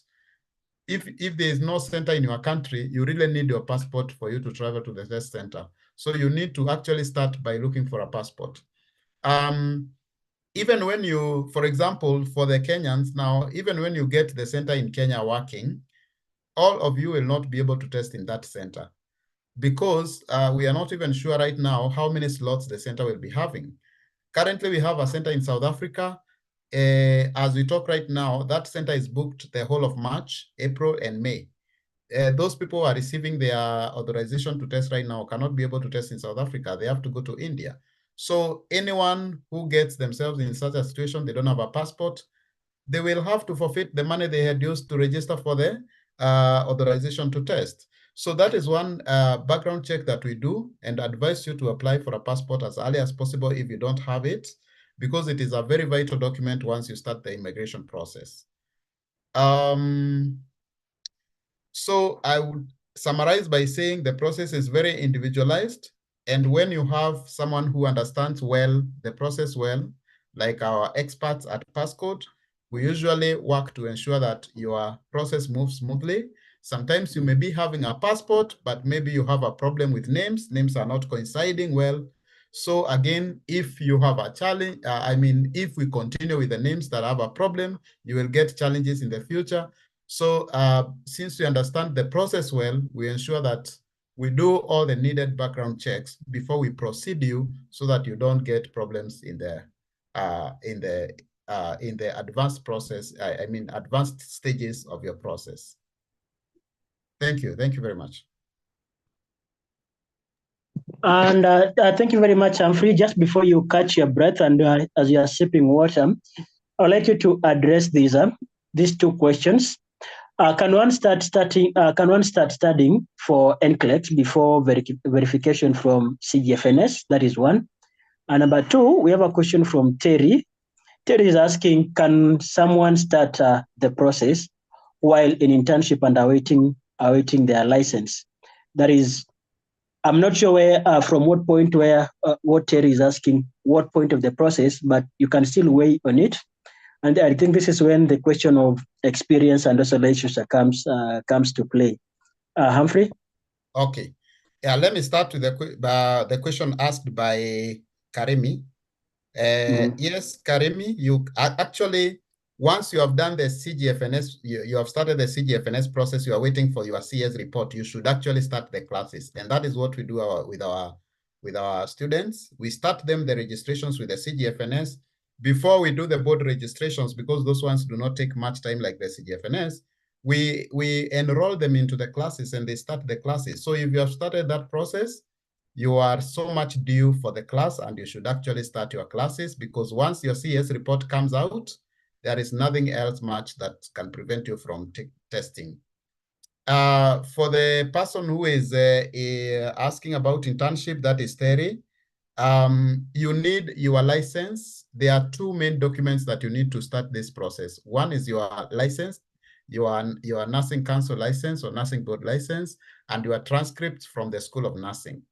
S3: if there is no center in your country, you really need your passport for you to travel to the test center. So you need to actually start by looking for a passport. Even when you, for example, for the Kenyans now, even when you get the center in Kenya working, all of you will not be able to test in that center, because we are not even sure right now how many slots the center will be having. Currently, we have a center in South Africa. As we talk right now, that center is booked the whole of March, April, and May. Those people who are receiving their authorization to test right now cannot be able to test in South Africa. They have to go to India. So anyone who gets themselves in such a situation, they don't have a passport, they will have to forfeit the money they had used to register for the authorization to test. So that is one background check that we do, and advise you to apply for a passport as early as possible if you don't have it, because it is a very vital document once you start the immigration process. So I would summarize by saying the process is very individualized, and when you have someone who understands the process well, like our experts at Passcode, we usually work to ensure that your process moves smoothly. Sometimes you may be having a passport, but maybe you have a problem with names. Names are not coinciding well. So again, if you have a challenge, if we continue with the names that have a problem, you will get challenges in the future. So since we understand the process well, we ensure that we do all the needed background checks before we proceed you, so that you don't get problems in the advanced process, advanced stages of your process. Thank you. Thank you very much.
S2: And thank you very much, Humphrey. Just before you catch your breath and as you are sipping water, I'd like you to address these two questions. Can one start studying for NCLEX before verification from CGFNS? That is one. And number two, we have a question from Terry. Terry is asking, can someone start the process while in internship and awaiting their license? That is, I'm not sure where, from what point what Terry is asking, what point of the process, but you can still weigh on it. And I think this is when the question of experience and also relationship comes to play. Humphrey?
S3: Okay. Yeah, let me start with the question asked by Karimi. Yes, Karimi, you actually, Once you have done the CGFNS, you have started the CGFNS process, you are waiting for your CS report, you should actually start the classes. And that is what we do with our students. We start them the registrations with the CGFNS before we do the board registrations, because those ones do not take much time like the CGFNS. We enroll them into the classes and they start the classes. So if you have started that process, you are so much due for the class and you should actually start your classes, because once your CS report comes out, there is nothing else much that can prevent you from testing. For the person who is asking about internship, that is Terry, you need your license. There are two main documents that you need to start this process. One is your license, your nursing council license or nursing board license, and your transcripts from the School of Nursing.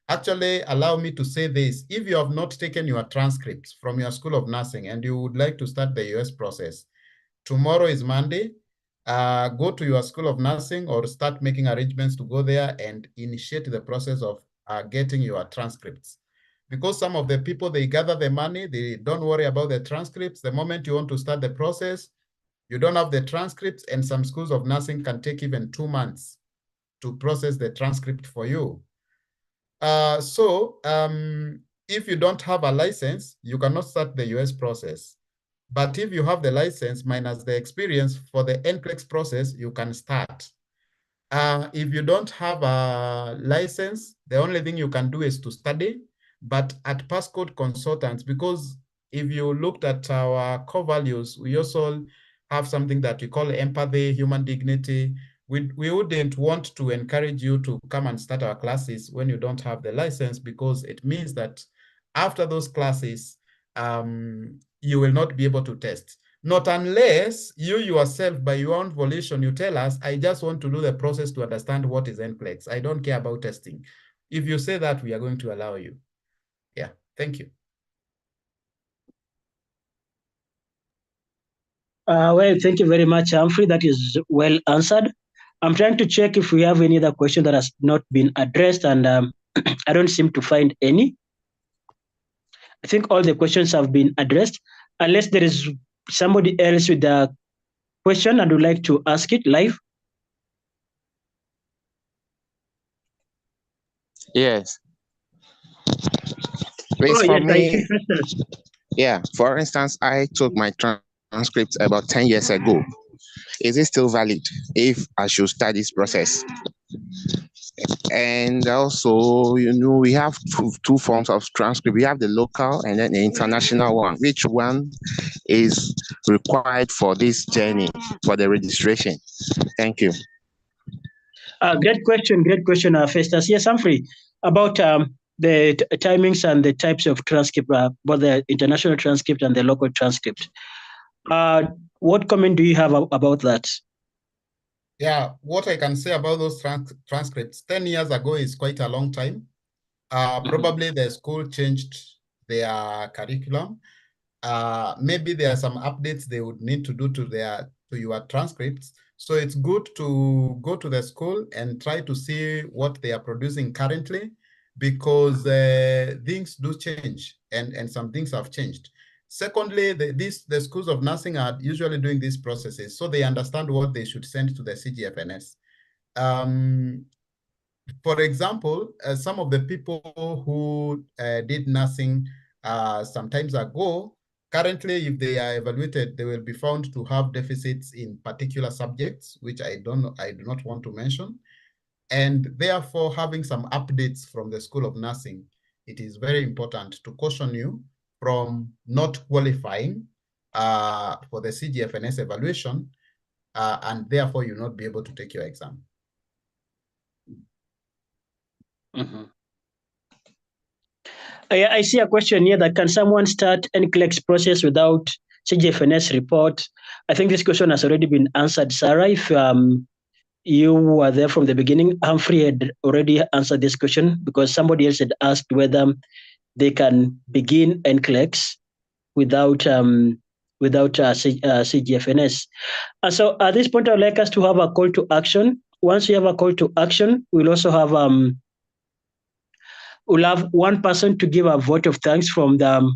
S3: Actually, allow me to say this. If you have not taken your transcripts from your School of Nursing and you would like to start the US process, tomorrow is Monday. Go to your School of Nursing or start making arrangements to go there and initiate the process of getting your transcripts. Because some of the people, they gather the money, they don't worry about the transcripts. The moment you want to start the process, you don't have the transcripts, and some schools of nursing can take even 2 months to process the transcript for you. If you don't have a license, you cannot start the US process. But if you have the license minus the experience for the Nclex process, you can start. If you don't have a license, the only thing you can do is to study. But at Passcode Consultants, because if you looked at our core values, we also have something that we call empathy, human dignity. We wouldn't want to encourage you to come and start our classes when you don't have the license, because it means that after those classes, you will not be able to test. Not unless you yourself, by your own volition, you tell us, I just want to do the process to understand what is Nclex. I don't care about testing. If you say that, we are going to allow you. Yeah, thank you.
S2: Well, thank you very much, Humphrey. That is well answered. I'm trying to check if we have any other question that has not been addressed, and I don't seem to find any. I think all the questions have been addressed, unless there is somebody else with a question and would like to ask it live.
S5: Yes. Please, for me, yeah, for instance, I took my transcript about 10 years ago. Is it still valid if I should start this process? And also, we have two forms of transcript. We have the local and then the international one. Which one is required for this journey, for the registration? Thank you.
S2: Great question, Festus. Yes, Humphrey, about the timings and the types of transcript, both the international transcript and the local transcript. What comment do you have about that?
S3: Yeah, what I can say about those transcripts, 10 years ago is quite a long time. Probably the school changed their curriculum. Maybe there are some updates they would need to do to your transcripts. So it's good to go to the school and try to see what they are producing currently, because things do change and some things have changed. Secondly, the schools of nursing are usually doing these processes, so they understand what they should send to the CGFNS. For example, some of the people who did nursing some times ago, currently, if they are evaluated, they will be found to have deficits in particular subjects, which I do not want to mention. And therefore, having some updates from the School of Nursing, it is very important to caution you from not qualifying for the CGFNS evaluation, and therefore you'll not be able to take your exam.
S2: I see a question here that can someone start Nclex process without CGFNS report? I think this question has already been answered, Sarah. If you were there from the beginning, Humphrey had already answered this question, because somebody else had asked whether they can begin Nclex without CGFNS. So at this point, I'd like us to have a call to action. Once we have a call to action, we'll also have we'll have one person to give a vote of thanks from the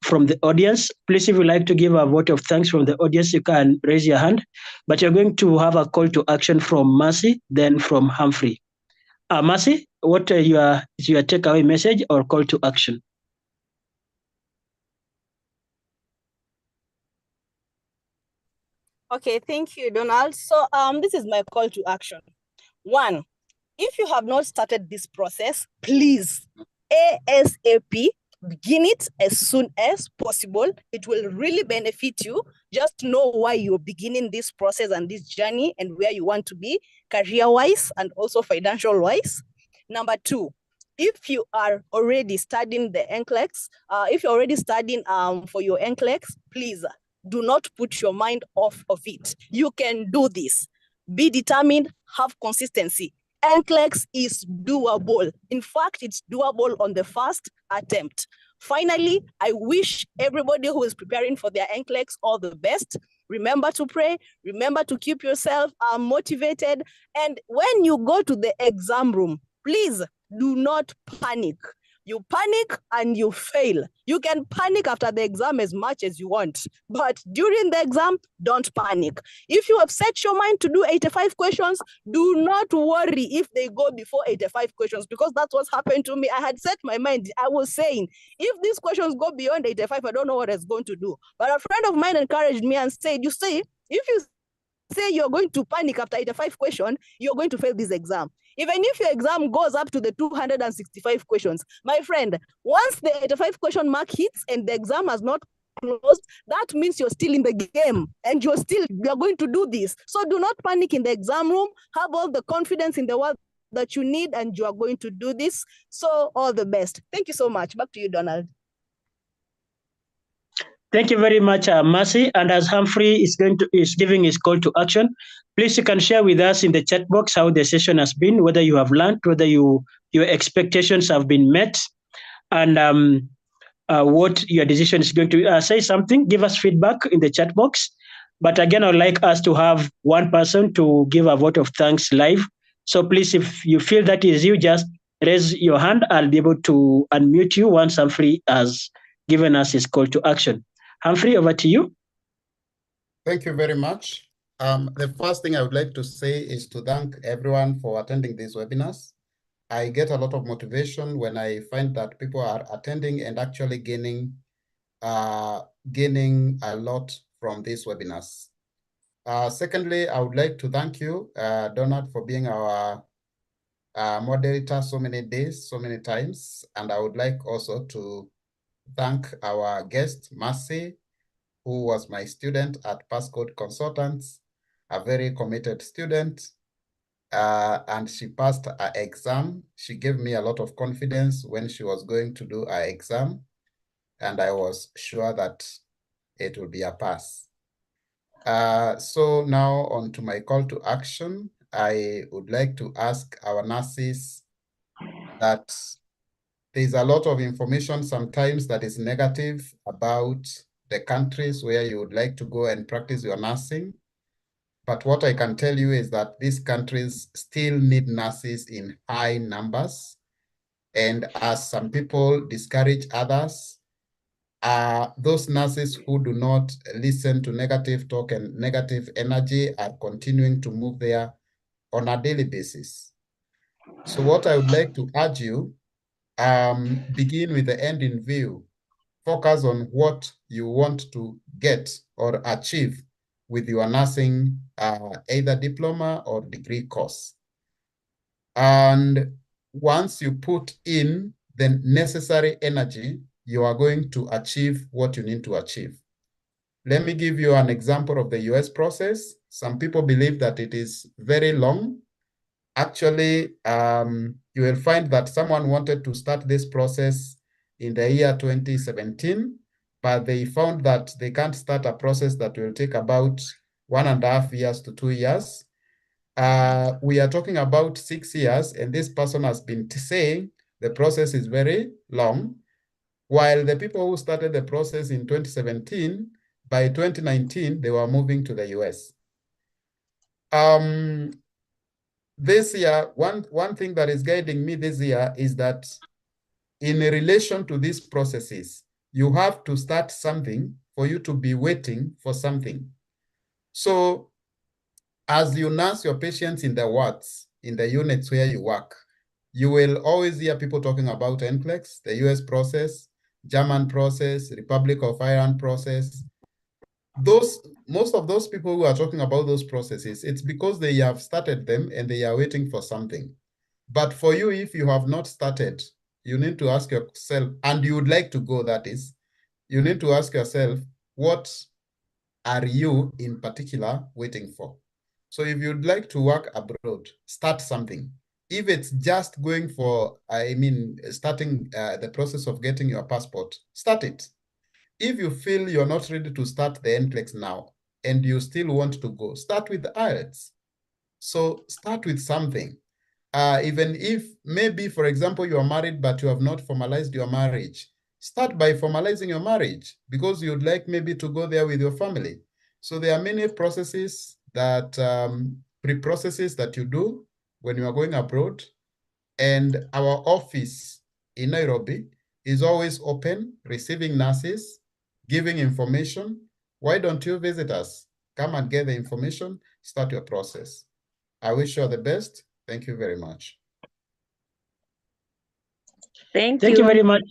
S2: from the audience. Please, if you'd like to give a vote of thanks from the audience, you can raise your hand. But you're going to have a call to action from Mercy, then from Humphrey. Mercy, what is your takeaway message or call to action?
S4: Okay, thank you, Donald. So this is my call to action. 1, if you have not started this process, please, ASAP, begin it as soon as possible. It will really benefit you. Just know why you're beginning this process and this journey and where you want to be career-wise and also financial-wise. Number 2, if you are already studying the Nclex, if you're already studying for your Nclex, please do not put your mind off of it. You can do this. Be determined, have consistency. Nclex is doable. In fact, it's doable on the first attempt. Finally, I wish everybody who is preparing for their Nclex all the best. Remember to pray, remember to keep yourself motivated. And when you go to the exam room, please do not panic. You panic and you fail. You can panic after the exam as much as you want, but during the exam, don't panic. If you have set your mind to do 85 questions, do not worry if they go before 85 questions, because that's what's happened to me. I had set my mind. I was saying, if these questions go beyond 85, I don't know what it's going to do. But a friend of mine encouraged me and said, you see, if you say you're going to panic after 85 questions, you're going to fail this exam. Even if your exam goes up to the 265 questions, my friend, once the 85 question mark hits and the exam has not closed, that means you're still in the game and you're going to do this. So do not panic in the exam room. Have all the confidence in the world that you need and you are going to do this. So all the best. Thank you so much. Back to you, Donald.
S2: Thank you very much, Mercy. And as Humphrey is giving his call to action, please you can share with us in the chat box how the session has been, whether you have learned, whether your expectations have been met, and what your decision is going to say something. Give us feedback in the chat box. But again, I'd like us to have one person to give a vote of thanks live. So please, if you feel that is you, just raise your hand. I'll be able to unmute you once Humphrey has given us his call to action. Humphrey, over to you.
S3: Thank you very much. The first thing I would like to say is to thank everyone for attending these webinars. I get a lot of motivation when I find that people are attending and actually gaining a lot from these webinars. Secondly, I would like to thank you, Donald, for being our moderator so many days, so many times. And I would like also to thank our guest, Mercy, who was my student at Passcode Consultants, a very committed student, and she passed her exam. She gave me a lot of confidence when she was going to do her exam, and I was sure that it will be a pass. So now on to my call to action. I would like to ask our nurses that there's a lot of information sometimes that is negative about the countries where you would like to go and practice your nursing. But what I can tell you is that these countries still need nurses in high numbers. And as some people discourage others, those nurses who do not listen to negative talk and negative energy are continuing to move there on a daily basis. So what I would like to urge you, begin with the end in view. Focus on what you want to get or achieve with your nursing, either diploma or degree course. And once you put in the necessary energy, you are going to achieve what you need to achieve. Let me give you an example of the US process. Some people believe that it is very long. Actually, you will find that someone wanted to start this process in the year 2017, but they found that they can't start a process that will take about 1.5 years to 2 years. We are talking about 6 years, and this person has been saying the process is very long, while the people who started the process in 2017, by 2019, they were moving to the US. This year, one thing that is guiding me this year is that in relation to these processes, You have to start something for you to be waiting for something. So as you nurse your patients in the wards, in the units where you work, you will always hear people talking about Nclex, the US process, German process, Republic of Ireland process. Most of those people who are talking about those processes, it's because they have started them and they are waiting for something. But for you, if you have not started, you need to ask yourself, and you would like to go, that is, you need to ask yourself, what are you in particular waiting for? So if you'd like to work abroad, start something. If it's just going for, starting the process of getting your passport, start it. If you feel you're not ready to start the NCLEX now, and you still want to go, start with the IELTS. So start with something. Even if maybe, for example, you are married, but you have not formalized your marriage, start by formalizing your marriage because you'd like maybe to go there with your family. So there are many processes that, pre-processes that you do when you are going abroad. And our office in Nairobi is always open, receiving nurses, giving information. Why don't you visit us? Come and get the information, start your process. I wish you all the best. Thank you very much.
S2: Thank you very much,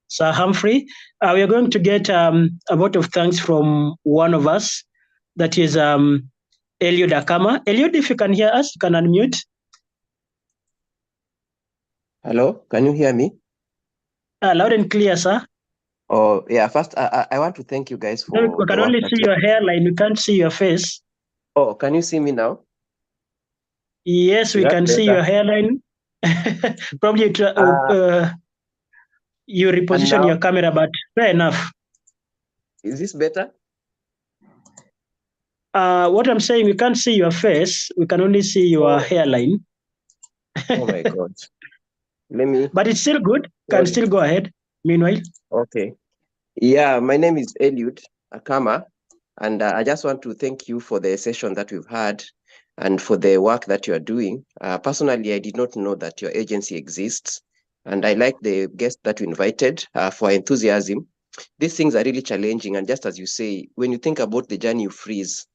S2: Sir Humphrey. We are going to get a vote of thanks from one of us, that is Eliud Akama. Eliud, if you can hear us, you can unmute.
S6: Hello, can you hear me?
S2: Loud and clear, sir.
S6: Oh, yeah. First, I want to thank you guys for.
S2: We can only see your hairline. We can't see your face.
S6: Oh, can you see me now?
S2: Yes, we can see your hairline. Probably you reposition your camera, but fair enough.
S6: Is this better?
S2: What I'm saying, we can't see your face. We can only see your hairline.
S6: Oh my God. Let me.
S2: But it's still good. Can still go ahead. Meanwhile.
S6: Okay. Yeah, my name is Eliud Akama, and I just want to thank you for the session that we've had and for the work that you are doing. Personally, I did not know that your agency exists, and I like the guest that you invited for enthusiasm. These things are really challenging, and just as you say, when you think about the journey, you freeze.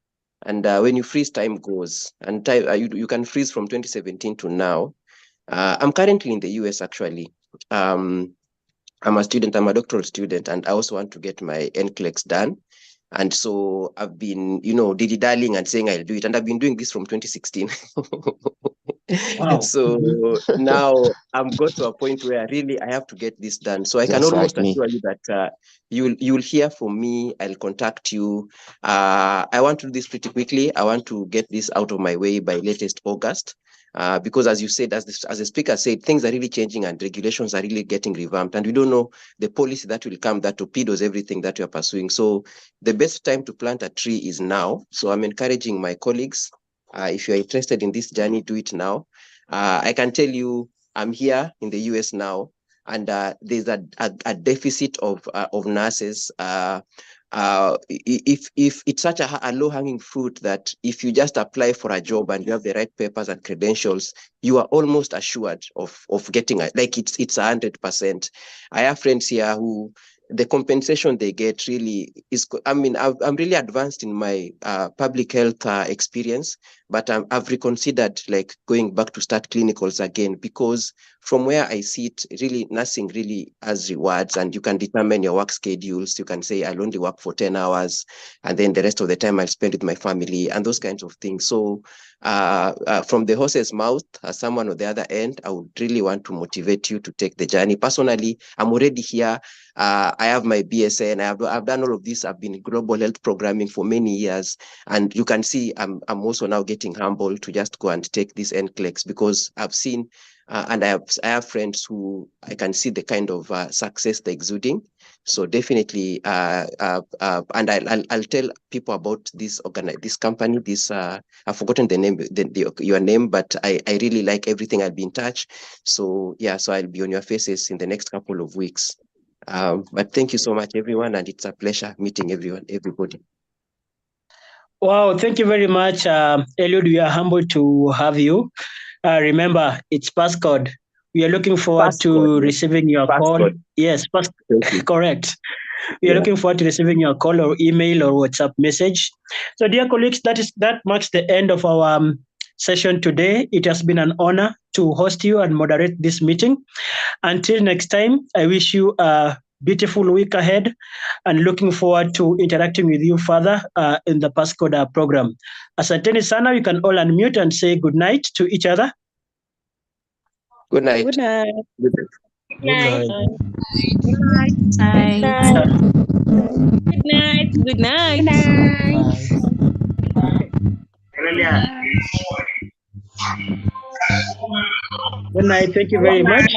S6: And when you freeze, time goes, and time, you can freeze from 2017 to now. I'm currently in the US, actually. I'm a student, I'm a doctoral student, and I also want to get my NCLEX done. And so I've been, dilly-dallying and saying I'll do it. And I've been doing this from 2016.
S2: Wow.
S6: So now I'm got to a point where really I have to get this done. So I can almost assure you that you'll hear from me. I'll contact you. I want to do this pretty quickly. I want to get this out of my way by latest August. Because as you said, as the speaker said, things are really changing and regulations are really getting revamped. And we don't know the policy that will come that torpedoes everything that we are pursuing. So the best time to plant a tree is now. So I'm encouraging my colleagues, if you're interested in this journey, do it now. I can tell you, I'm here in the US now, and there's a deficit of nurses. If it's such a low-hanging fruit that if you just apply for a job and you have the right papers and credentials, you are almost assured of getting like it's 100%. I have friends here who the compensation they get really is, I'm really advanced in my public health experience, but I've reconsidered like going back to start clinicals again, because from where I see it, really nursing really has rewards, and you can determine your work schedules. You can say, I'll only work for 10 hours, and then the rest of the time I'll spend with my family and those kinds of things. So from the horse's mouth, as someone on the other end, I would really want to motivate you to take the journey. Personally, I'm already here. I have my BSN. I've done all of this. I've been in global health programming for many years, and you can see I'm also now getting humble to just go and take this NCLEX, because I've seen and I have friends who I can see the kind of success they're exuding. So definitely, and I'll tell people about this company. I've forgotten the name, your name, but I really like everything. I'll be in touch. So yeah, so I'll be on your faces in the next couple of weeks. But thank you so much, everyone, and it's a pleasure meeting everybody.
S2: Wow, thank you very much, Eliud. We are humbled to have you. Remember, it's Passcode. We are looking forward to receiving your call. Yes, correct. We are looking forward to receiving your call or email or WhatsApp message. So, dear colleagues, that marks the end of our session today. It has been an honor to host you and moderate this meeting. Until next time, I wish you a beautiful week ahead and looking forward to interacting with you further in the Passcode program. Asanteni sana, you can all unmute and say good night to each other.
S6: Good night.
S7: Good night.
S6: Good
S7: night.
S1: Good night.
S7: Good night. Good night.
S2: Good night. Thank you very much.